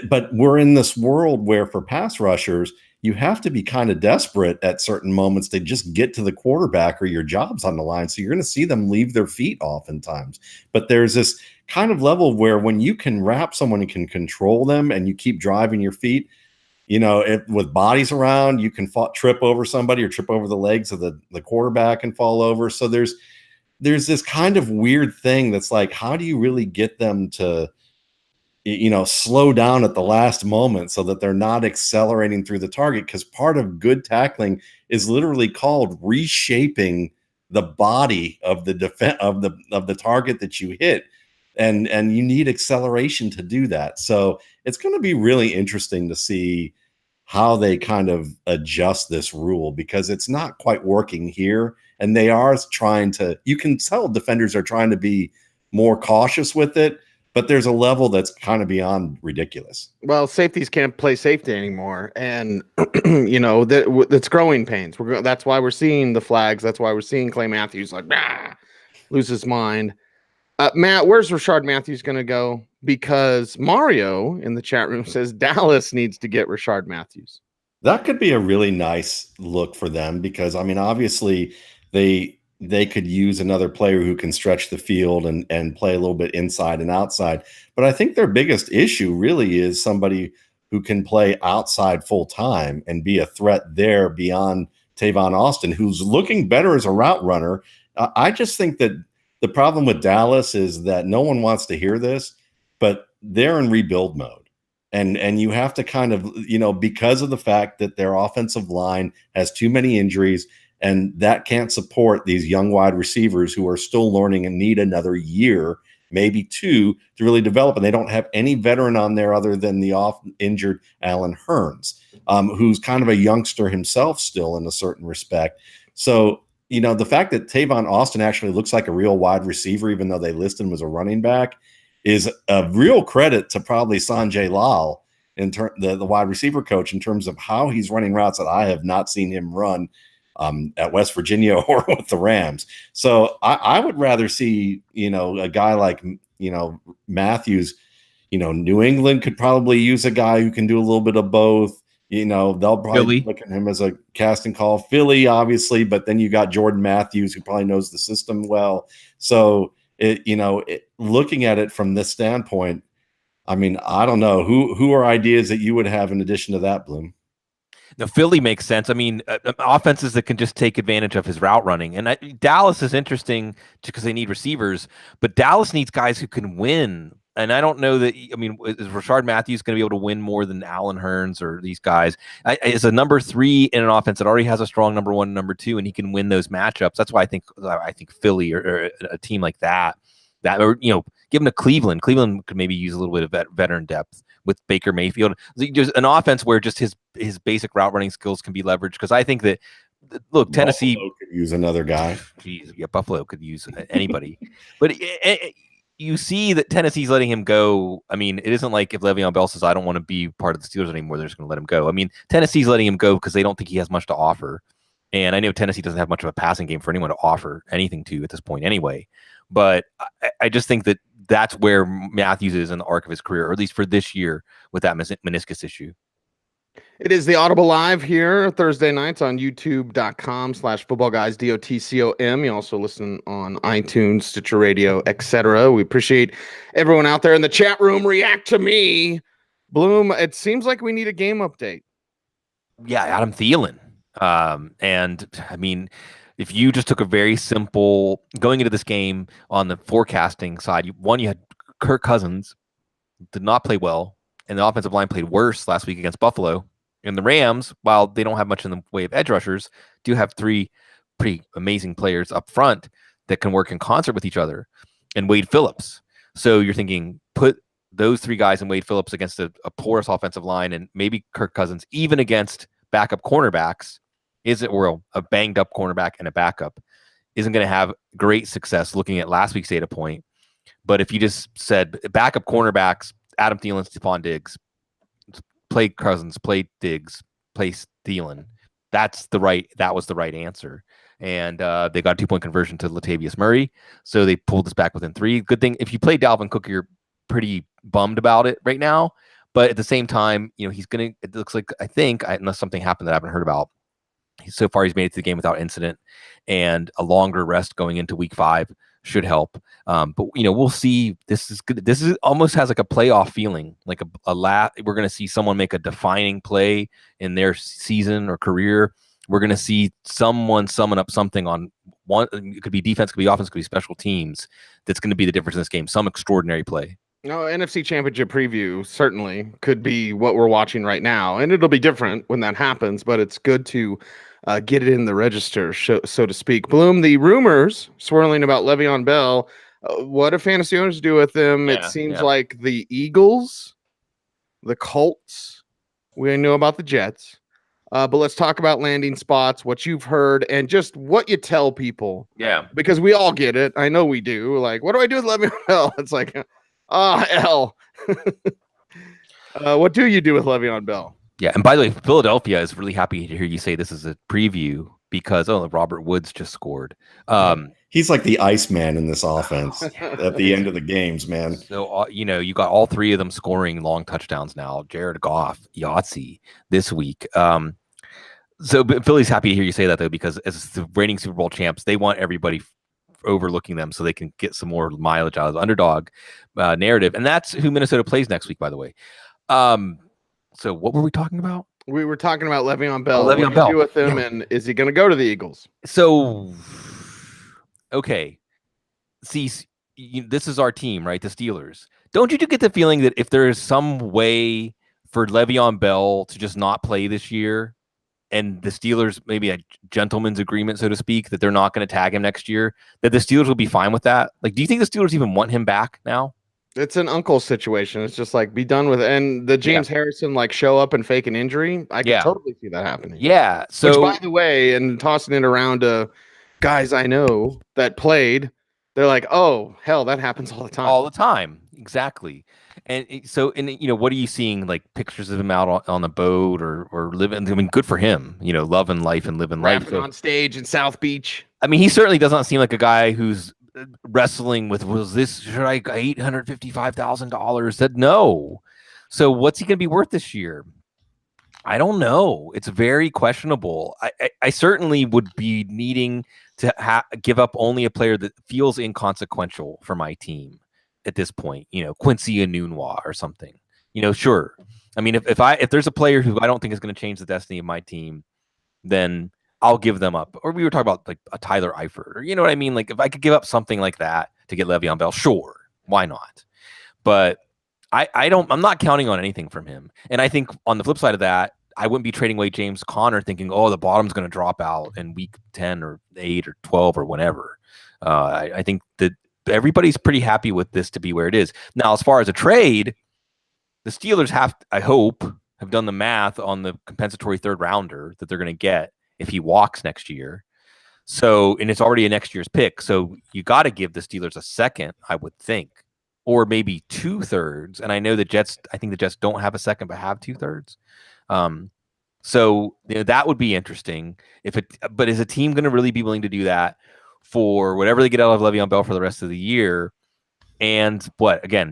Speaker 3: but we're in this world where for pass rushers, you have to be kind of desperate at certain moments to just get to the quarterback or your job's on the line. So you're going to see them leave their feet oftentimes. But there's this kind of level where when you can wrap someone and can control them and you keep driving your feet, with bodies around, you can trip over somebody or trip over the legs of the quarterback and fall over. So there's this kind of weird thing that's like, how do you really get them to, slow down at the last moment so that they're not accelerating through the target? Because part of good tackling is literally called reshaping the body of the target that you hit. And you need acceleration to do that. So it's going to be really interesting to see how they kind of adjust this rule, because it's not quite working here. And they are trying to, you can tell defenders are trying to be more cautious with it, but there's a level that's kind of beyond ridiculous.
Speaker 1: Well, safeties can't play safety anymore. And, that's growing pains. That's why we're seeing the flags. That's why we're seeing Clay Matthews lose his mind. Matt, where's Rashard Matthews going to go? Because Mario in the chat room says Dallas needs to get Rashard Matthews.
Speaker 3: That could be a really nice look for them because, I mean, obviously they could use another player who can stretch the field and play a little bit inside and outside. But I think their biggest issue really is somebody who can play outside full time and be a threat there beyond Tavon Austin, who's looking better as a route runner. I just think that the problem with Dallas is that no one wants to hear this, but they're in rebuild mode. And you have to kind of, because of the fact that their offensive line has too many injuries and that can't support these young wide receivers who are still learning and need another year, maybe two, to really develop. And they don't have any veteran on there other than the off-injured Allen Hurns, who's kind of a youngster himself still in a certain respect. So, the fact that Tavon Austin actually looks like a real wide receiver, even though they listed him as a running back, is a real credit to probably Sanjay Lal, the wide receiver coach, in terms of how he's running routes that I have not seen him run at West Virginia or with the Rams. So I would rather see, a guy like, Matthews, New England could probably use a guy who can do a little bit of both. They'll probably look at him as a casting call. Philly, obviously, but then you got Jordan Matthews, who probably knows the system well. So, looking at it from this standpoint, I mean, I don't know who are ideas that you would have in addition to that, Bloom.
Speaker 2: Now, Philly makes sense. I mean, offenses that can just take advantage of his route running. And Dallas is interesting because they need receivers, but Dallas needs guys who can win. And I don't know that, I mean, is Rashard Matthews going to be able to win more than Allen Hurns or these guys? Is a number 3 in an offense that already has a strong number 1, number 2, and he can win those matchups. That's why I think Philly or a team like that, or, give him to Cleveland. Cleveland could maybe use a little bit of veteran depth with Baker Mayfield. There's an offense where just his basic route running skills can be leveraged. Because I think that, look, Tennessee
Speaker 3: Buffalo could use another guy.
Speaker 2: Geez, yeah, Buffalo could use anybody. But you see that Tennessee's letting him go. I mean, it isn't like if Le'Veon Bell says, I don't want to be part of the Steelers anymore, they're just going to let him go. I mean, Tennessee's letting him go because they don't think he has much to offer. And I know Tennessee doesn't have much of a passing game for anyone to offer anything to at this point anyway. But I just think that that's where Matthews is in the arc of his career, or at least for this year with that meniscus issue.
Speaker 1: It is the Audible Live here Thursday nights on youtube.com/footballguys, DOTCOM. You also listen on iTunes, Stitcher Radio, etc. We appreciate everyone out there in the chat room. React to me. Bloom, it seems like we need a game update.
Speaker 2: Yeah, Adam Thielen. And I mean, if you just took a very simple going into this game on the forecasting side, you had Kirk Cousins did not play well, and the offensive line played worse last week against Buffalo. And the Rams, while they don't have much in the way of edge rushers, do have 3 pretty amazing players up front that can work in concert with each other, and Wade Phillips. So you're thinking, put those 3 guys and Wade Phillips against a porous offensive line, and maybe Kirk Cousins, even against backup cornerbacks, or a banged up cornerback and a backup, isn't going to have great success looking at last week's data point. But if you just said backup cornerbacks, Adam Thielen, Stephon Diggs, play Cousins, play Diggs, play Thielen, that was the right answer. And they got a 2-point conversion to Latavius Murray. So they pulled this back within 3. Good thing if you play Dalvin Cook, you're pretty bummed about it right now. But at the same time, it looks like, I think, unless something happened that I haven't heard about, so far he's made it to the game without incident, and a longer rest going into week 5 should help. But we'll see. This is good. This is almost has like a playoff feeling, like we're going to see someone make a defining play in their season or career. We're going to see someone summon up something on one. It could be defense, could be offense, could be special teams. That's going to be the difference in this game. Some extraordinary play.
Speaker 1: No, NFC Championship preview certainly could be what we're watching right now, and it'll be different when that happens, but it's good to get it in the register, so to speak. Bloom, the rumors swirling about Le'Veon Bell, what do fantasy owners do with him? It seems like the Eagles, the Colts, we know about the Jets, but let's talk about landing spots, what you've heard, and just what you tell people.
Speaker 2: Yeah.
Speaker 1: Because we all get it. I know we do. Like, what do I do with Le'Veon Bell? It's like, L. What do you do with Le'Veon Bell?
Speaker 2: Yeah, and by the way, Philadelphia is really happy to hear you say this is a preview because Robert Woods just scored.
Speaker 3: He's like the Iceman in this offense at the end of the games, man.
Speaker 2: So you got all 3 of them scoring long touchdowns now. Jared Goff, Yahtzee this week. So Philly's happy to hear you say that though, because as the reigning Super Bowl champs, they want everybody overlooking them so they can get some more mileage out of the underdog narrative, and that's who Minnesota plays next week, by the way. So what were we talking about?
Speaker 1: We were talking about Le'Veon Bell.
Speaker 2: Le'Veon Bell.
Speaker 1: What do you do with him, and is he going to go to the Eagles?
Speaker 2: So, okay. See, this is our team, right? The Steelers. Don't you get the feeling that if there is some way for Le'Veon Bell to just not play this year, and the Steelers, maybe a gentleman's agreement, so to speak, that they're not going to tag him next year, that the Steelers will be fine with that? Like, do you think the Steelers even want him back now?
Speaker 1: It's an uncle situation. It's just like, be done with it. And the James Harrison, like, show up and fake an injury. I can totally see that happening.
Speaker 2: Yeah. So,
Speaker 1: which, by the way, and tossing it around to guys I know that played, they're like, oh, hell, that happens all the time.
Speaker 2: All the time. Exactly. And so, what are you seeing? Like pictures of him out on the boat or living? I mean, good for him, loving life and living life.
Speaker 1: On stage in South Beach.
Speaker 2: I mean, he certainly does not seem like a guy who's wrestling with, should I $855,000? Said no. So what's he going to be worth this year? I don't know. It's very questionable. I certainly would be needing to give up only a player that feels inconsequential for my team at this point. Quincy Enunwa or something. Sure. I mean, if there's a player who I don't think is going to change the destiny of my team, then I'll give them up. Or we were talking about like a Tyler Eifert, or you know what I mean? Like if I could give up something like that to get Le'Veon Bell, sure, why not? But I'm not counting on anything from him. And I think on the flip side of that, I wouldn't be trading away James Conner thinking, oh, the bottom's going to drop out in week 10 or 8 or 12 or whatever. I think that everybody's pretty happy with this to be where it is. Now, as far as a trade, the Steelers have done the math on the compensatory third rounder that they're going to get if he walks next year. So, and it's already a next year's pick. So you got to give the Steelers a second, I would think, or maybe 2/3. And I know I think the Jets don't have a second, but have 2/3. So that would be interesting. But is a team going to really be willing to do that for whatever they get out of Le'Veon Bell for the rest of the year? And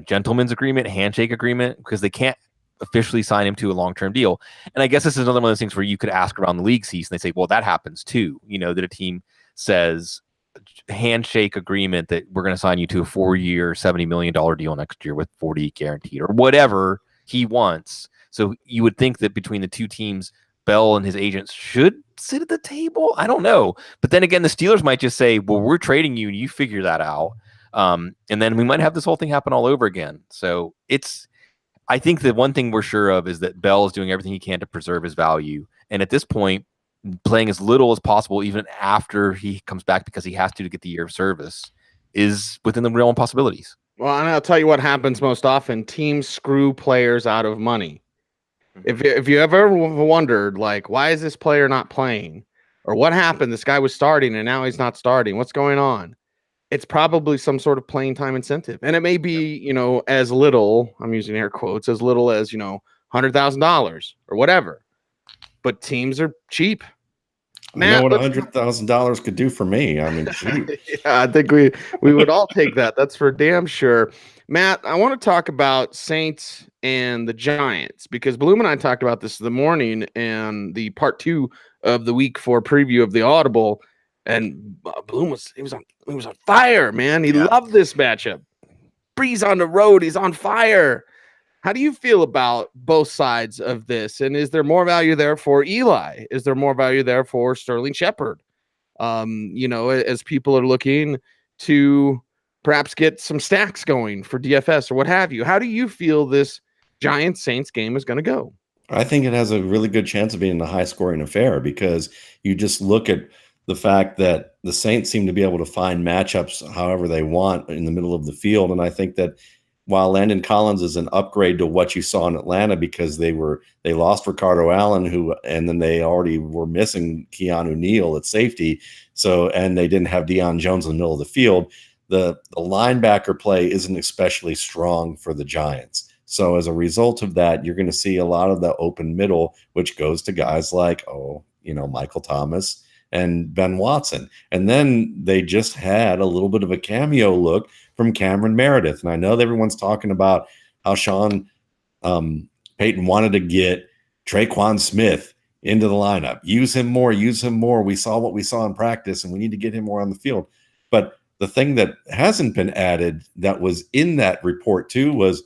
Speaker 2: gentleman's agreement, handshake agreement, because they can't officially sign him to a long-term deal. And I guess this is another one of those things where you could ask around the league seats and they say, well, that happens too. That a team says handshake agreement that we're going to sign you to a 4-year, $70 million deal next year with 40 guaranteed or whatever he wants. So you would think that between the two teams, Bell and his agents should sit at the table. I don't know. But then again, the Steelers might just say, well, we're trading you and you figure that out. And then we might have this whole thing happen all over again. So I think the one thing we're sure of is that Bell is doing everything he can to preserve his value. And at this point, playing as little as possible, even after he comes back because he has to get the year of service, is within the realm of possibilities.
Speaker 1: Well, and I'll tell you what happens most often. Teams screw players out of money. If you ever wondered, like, why is this player not playing? Or what happened? This guy was starting and now he's not starting. What's going on? It's probably some sort of playing time incentive. And it may be, as little, I'm using air quotes, as little as, $100,000 or whatever. But teams are cheap.
Speaker 3: Matt, you know what $100,000 could do for me? I mean,
Speaker 1: yeah, I think we would all take that. That's for damn sure. Matt, I want to talk about Saints and the Giants because Bloom and I talked about this in the morning and the part 2 of the week 4 preview of the Audible. And Bloom was on fire, man. He loved this matchup. Breeze on the road, he's on fire. How do you feel about both sides of this? And is there more value there for Eli? Is there more value there for Sterling Shepard? As people are looking to perhaps get some stacks going for DFS or what have you. How do you feel this Giants-Saints game is going to go?
Speaker 3: I think it has a really good chance of being a high-scoring affair because you just look at the fact that the Saints seem to be able to find matchups however they want in the middle of the field. And I think that while Landon Collins is an upgrade to what you saw in Atlanta because they lost Ricardo Allen, and then they already were missing Keanu Neal at safety. So, and they didn't have Deion Jones in the middle of the field. The linebacker play isn't especially strong for the Giants. So as a result of that, you're going to see a lot of the open middle, which goes to guys like, Michael Thomas and Ben Watson. And then they just had a little bit of a cameo look from Cameron Meredith. And I know that everyone's talking about how Sean Payton wanted to get Traquan Smith into the lineup. Use him more. We saw what we saw in practice, and we need to get him more on the field. But the thing that hasn't been added that was in that report too was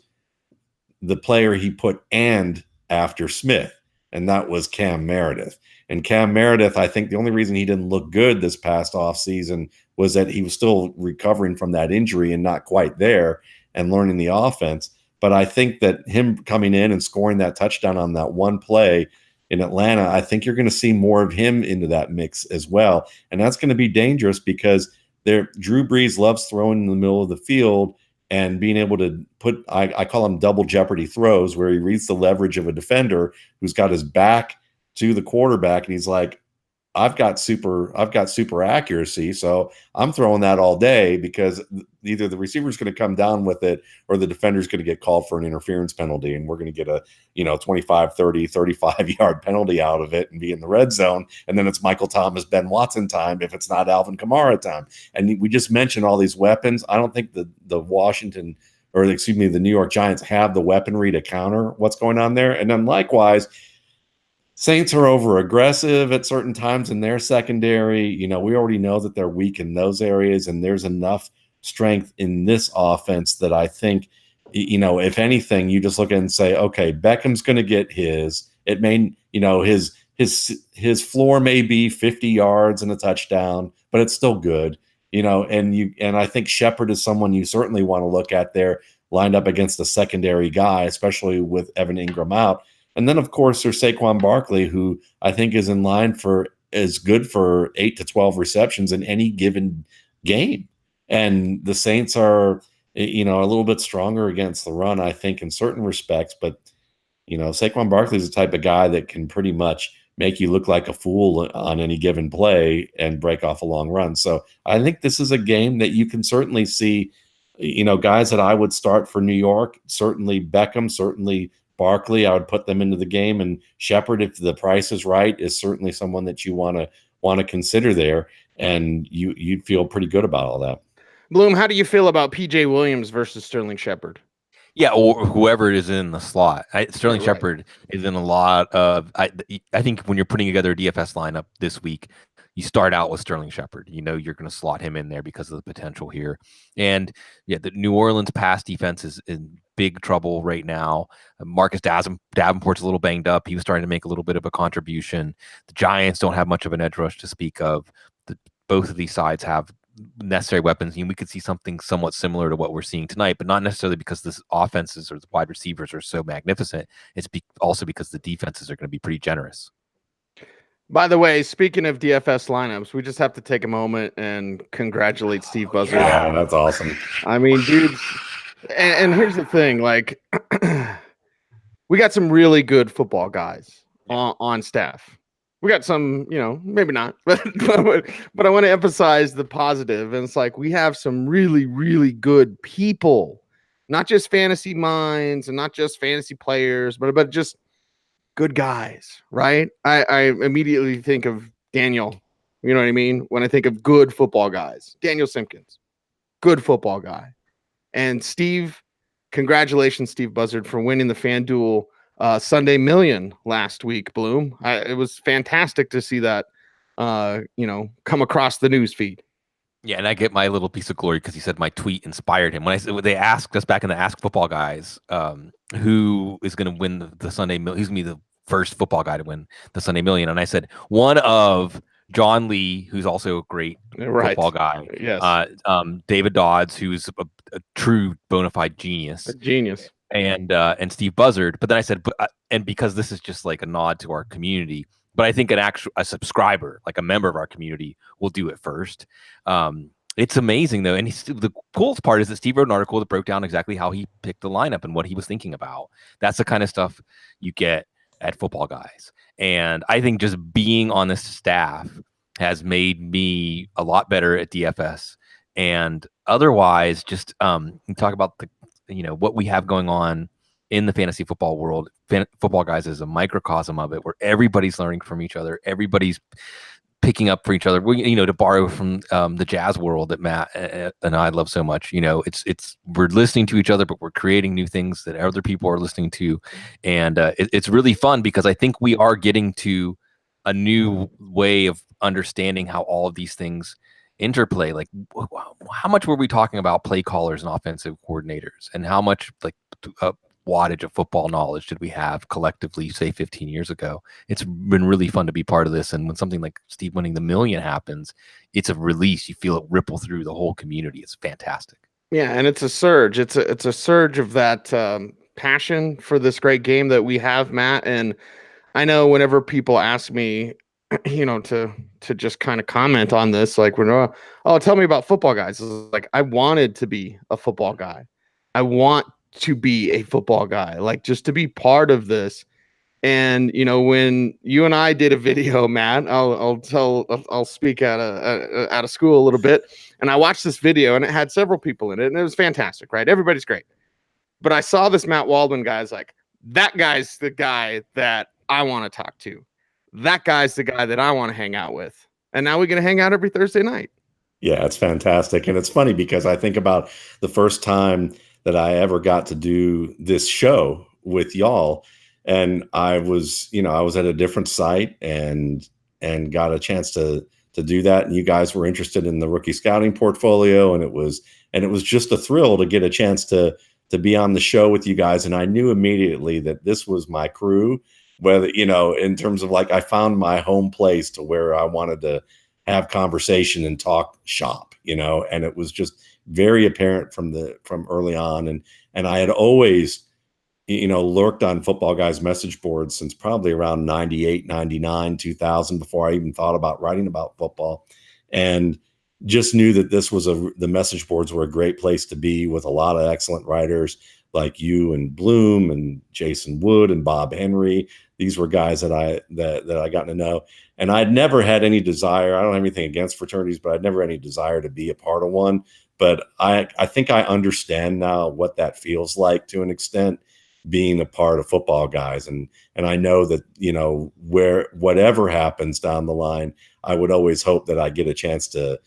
Speaker 3: the player he put and after Smith, and that was Cam Meredith. And Cam Meredith, I think the only reason he didn't look good this past offseason was that he was still recovering from that injury and not quite there and learning the offense. But I think that him coming in and scoring that touchdown on that one play in Atlanta, I think you're going to see more of him into that mix as well. And that's going to be dangerous because Drew Brees loves throwing in the middle of the field and being able to put, I call them double jeopardy throws, where he reads the leverage of a defender who's got his back to the quarterback and he's like,
Speaker 5: I've got super accuracy, so I'm throwing that all day because either the receiver's going to come down with it or the defender's going to get called for an interference penalty, and we're going to get a 25, 30, 35 yard penalty out of it and be in the red zone, and then it's Michael Thomas, Ben Watson time if it's not Alvin Kamara time. And we just mentioned all these weapons. I don't think the New York Giants have the weaponry to counter what's going on there. And then likewise, Saints are over aggressive at certain times in their secondary. We already know that they're weak in those areas, and there's enough strength in this offense that I think, if anything, you just look at it and say, okay, Beckham's going to get his. It may, his floor may be 50 yards and a touchdown, but it's still good. And I think Shepard is someone you certainly want to look at there, lined up against a secondary guy, especially with Evan Ingram out. And then, of course, there's Saquon Barkley, who I think is in line is good for 8 to 12 receptions in any given game. And the Saints are, a little bit stronger against the run, I think, in certain respects. But, Saquon Barkley is the type of guy that can pretty much make you look like a fool on any given play and break off a long run. So I think this is a game that you can certainly see, guys that I would start for New York, certainly Beckham, certainly Barkley, I would put them into the game, and Shepard, if the price is right, is certainly someone that you want to consider there, and you'd feel pretty good about all that.
Speaker 1: Bloom, how do you feel about PJ Williams versus Sterling Shepard?
Speaker 2: Yeah, or whoever is in the slot. Sterling Shepard is in a lot of. I think when you're putting together a DFS lineup this week, you start out with Sterling Shepard. You're going to slot him in there because of the potential here. And yeah, the New Orleans pass defense is in big trouble right now. Marcus Davenport's a little banged up. He was starting to make a little bit of a contribution. The Giants don't have much of an edge rush to speak of. Both of these sides have necessary weapons, and we could see something somewhat similar to what we're seeing tonight, but not necessarily because the offenses or the wide receivers are so magnificent. It's also because the defenses are going to be pretty generous.
Speaker 1: By the way, speaking of DFS lineups, we just have to take a moment and congratulate Steve Buzzard.
Speaker 5: Yeah, that's awesome.
Speaker 1: I mean, dude, and here's the thing, like, we got some really good football guys on staff. We got some, maybe not, but I want to emphasize the positive. And it's like, we have some really, really good people, not just fantasy minds and not just fantasy players, but just good guys, right? I immediately think of Daniel, you know what I mean? When I think of good football guys, Daniel Simpkins, good football guy. And Steve, congratulations, Steve Buzzard, for winning the FanDuel Sunday Million last week, Bloom. It was fantastic to see that, come across the news feed.
Speaker 2: Yeah, and I get my little piece of glory because he said my tweet inspired him. When they asked us back in the Ask Football Guys, who is going to win the Sunday Million, who's going to be the first football guy to win the Sunday Million, and I said one of John Lee, who's also a great football guy.
Speaker 1: Yes.
Speaker 2: David Dodds, who's a true bona fide genius.
Speaker 1: A genius.
Speaker 2: And Steve Buzzard. But then I said, and because this is just like a nod to our community, but I think a subscriber, like a member of our community, will do it first. It's amazing though, and the coolest part is that Steve wrote an article that broke down exactly how he picked the lineup and what he was thinking about. That's the kind of stuff you get at Football Guys, and I think just being on this staff has made me a lot better at DFS. And otherwise, just you talk about what we have going on in the fantasy football world. Football Guys is a microcosm of it, where everybody's learning from each other. Everybody's picking up for each other. To borrow from the jazz world that Matt and I love so much. It's we're listening to each other, but we're creating new things that other people are listening to, and it's really fun because I think we are getting to a new way of understanding how all of these things interplay. Like, how much were we talking about play callers and offensive coordinators, and how much wattage of football knowledge did we have collectively, say 15 years ago? It's been really fun to be part of this. And when something like Steve winning the million happens, it's a release. You feel it ripple through the whole community. It's fantastic.
Speaker 1: Yeah, and it's a surge. It's a surge of that passion for this great game that we have, Matt. And I know whenever people ask me, to just kind of comment on this, like, tell me about Football Guys. It's like, I wanted to be a football guy. I want to be a football guy, like, just to be part of this And when you and I did a video, Matt, I'll speak out of school a little bit, and I watched this video, and it had several people in it, and it was fantastic, right? Everybody's great, but I saw this Matt Waldman guy. Like, that guy's the guy that I want to talk to. That guy's the guy that I want to hang out with, and now we're gonna hang out every Thursday night.
Speaker 5: Yeah, it's fantastic, and it's funny because I think about the first time that I ever got to do this show with y'all. And I was at a different site and got a chance to do that. And you guys were interested in the rookie scouting portfolio, and it was just a thrill to get a chance to be on the show with you guys. And I knew immediately that this was my crew, whether, in terms of like, I found my home place to where I wanted to have conversation and talk shop, and it was just very apparent from early on. And I had always, lurked on Footballguys message boards since probably around 98, 99, 2000, before I even thought about writing about football, and just knew that this was the message boards were a great place to be, with a lot of excellent writers like you and Bloom and Jason Wood and Bob Henry. These were guys that I got to know. And I'd never had any desire. I don't have anything against fraternities, but I'd never had any desire to be a part of one. But I think I understand now what that feels like to an extent, being a part of Footballguys. And I know that, where whatever happens down the line, I would always hope that I get a chance to,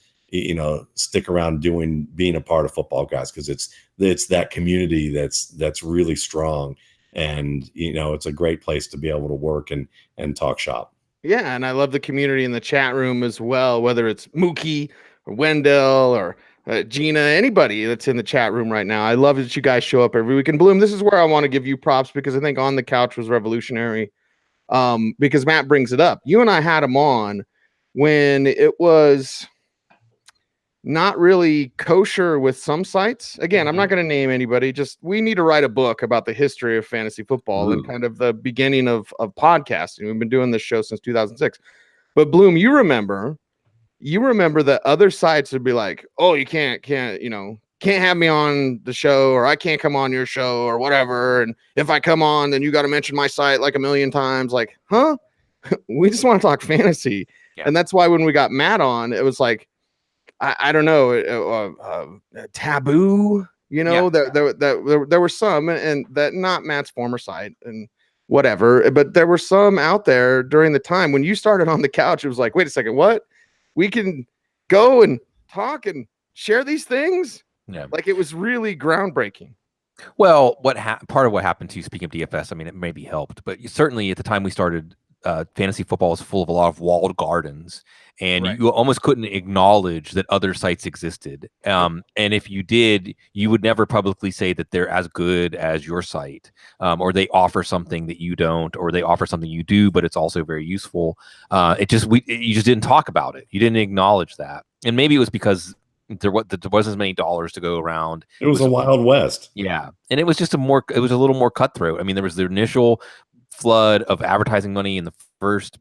Speaker 5: stick around being a part of Footballguys, because it's that community that's really strong. And, it's a great place to be able to work and talk shop.
Speaker 1: Yeah, and I love the community in the chat room as well, whether it's Mookie or Wendell or Gina, anybody that's in the chat room right now. I love that you guys show up every week. And Bloom, this is where I want to give you props, because I think On the Couch was revolutionary, because Matt brings it up. You and I had him on when it was not really kosher with some sites. Again, I'm not going to name anybody. Just, we need to write a book about the history of fantasy football and kind of the beginning of podcasting. We've been doing this show since 2006. But Bloom, you remember that other sites would be like, oh, you can't have me on the show, or I can't come on your show, or whatever. And if I come on, then you got to mention my site like a million times. Like, huh? We just want to talk fantasy. Yeah. And that's why when we got Matt on, it was like, I don't know, taboo, there were some, and that, not Matt's former site and whatever, but there were some out there during the time when you started On the Couch. It was like, wait a second, what? We can go and talk and share these things? Yeah. Like, it was really groundbreaking.
Speaker 2: Well, part of what happened to you, speaking of DFS, I mean, it maybe helped, but certainly at the time we started, fantasy football was full of a lot of walled gardens, and right. You almost couldn't acknowledge that other sites existed. And if you did, you would never publicly say that they're as good as your site, or they offer something that you don't, or they offer something you do, but it's also very useful. You just didn't talk about it. You didn't acknowledge that. And maybe it was because there wasn't as many dollars to go around.
Speaker 5: It was a Wild West.
Speaker 2: Yeah. And it was just it was a little more cutthroat. I mean, there was the initial flood of advertising money in the first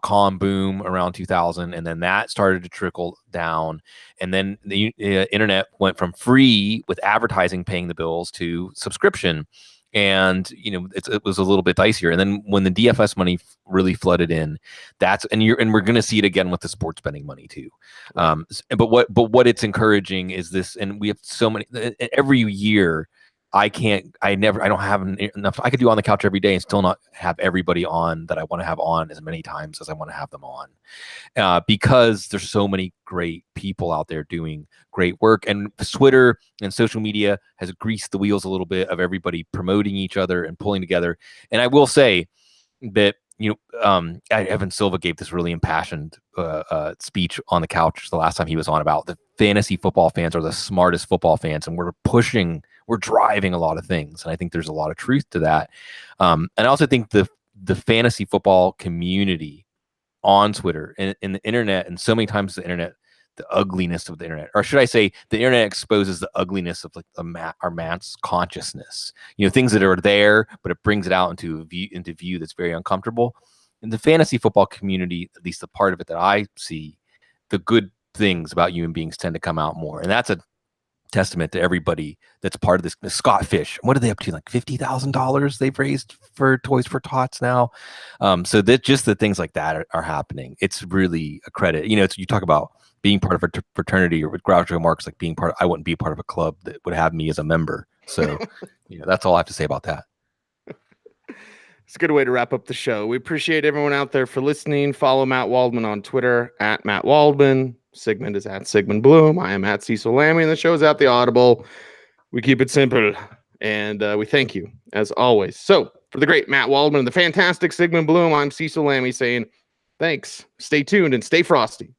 Speaker 2: .com boom around 2000, and then that started to trickle down, and then the internet went from free with advertising paying the bills to subscription, and it was a little bit dicier. And then when the DFS money really flooded in, and we're going to see it again with the sports betting money too. But what it's encouraging is this, and we have so many every year. I don't have enough. I could do On the Couch every day and still not have everybody on that I want to have on as many times as I want to have them on, because there's so many great people out there doing great work. And Twitter and social media has greased the wheels a little bit of everybody promoting each other and pulling together. And I will say that, Evan Silva gave this really impassioned speech on the couch the last time he was on about the fantasy football fans are the smartest football fans, and we're driving a lot of things. And I think there's a lot of truth to that. And I also think the fantasy football community on Twitter and the internet, and so many times the internet, the ugliness of the internet, or should I say the internet exposes the ugliness of like our Matt's consciousness, things that are there, but it brings it out into view that's very uncomfortable. In the fantasy football community, at least the part of it that I see, the good things about human beings tend to come out more. And that's a testament to everybody that's part of this. Scott Fish, what are they up to? Like $50,000 they've raised for Toys for Tots now. So that just the things like that are happening. It's really a credit. You know, you talk about being part of a fraternity, or with Groucho Marx, like being part of, I wouldn't be part of a club that would have me as a member. So, you know, that's all I have to say about that.
Speaker 1: It's a good way to wrap up the show. We appreciate everyone out there for listening. Follow Matt Waldman on Twitter at Matt Waldman. Sigmund is at Sigmund Bloom. I am at Cecil Lammey, and the show is at the Audible. We keep it simple, and we thank you as always. So for the great Matt Waldman and the fantastic Sigmund Bloom, I'm Cecil Lammey saying thanks. Stay tuned and stay frosty.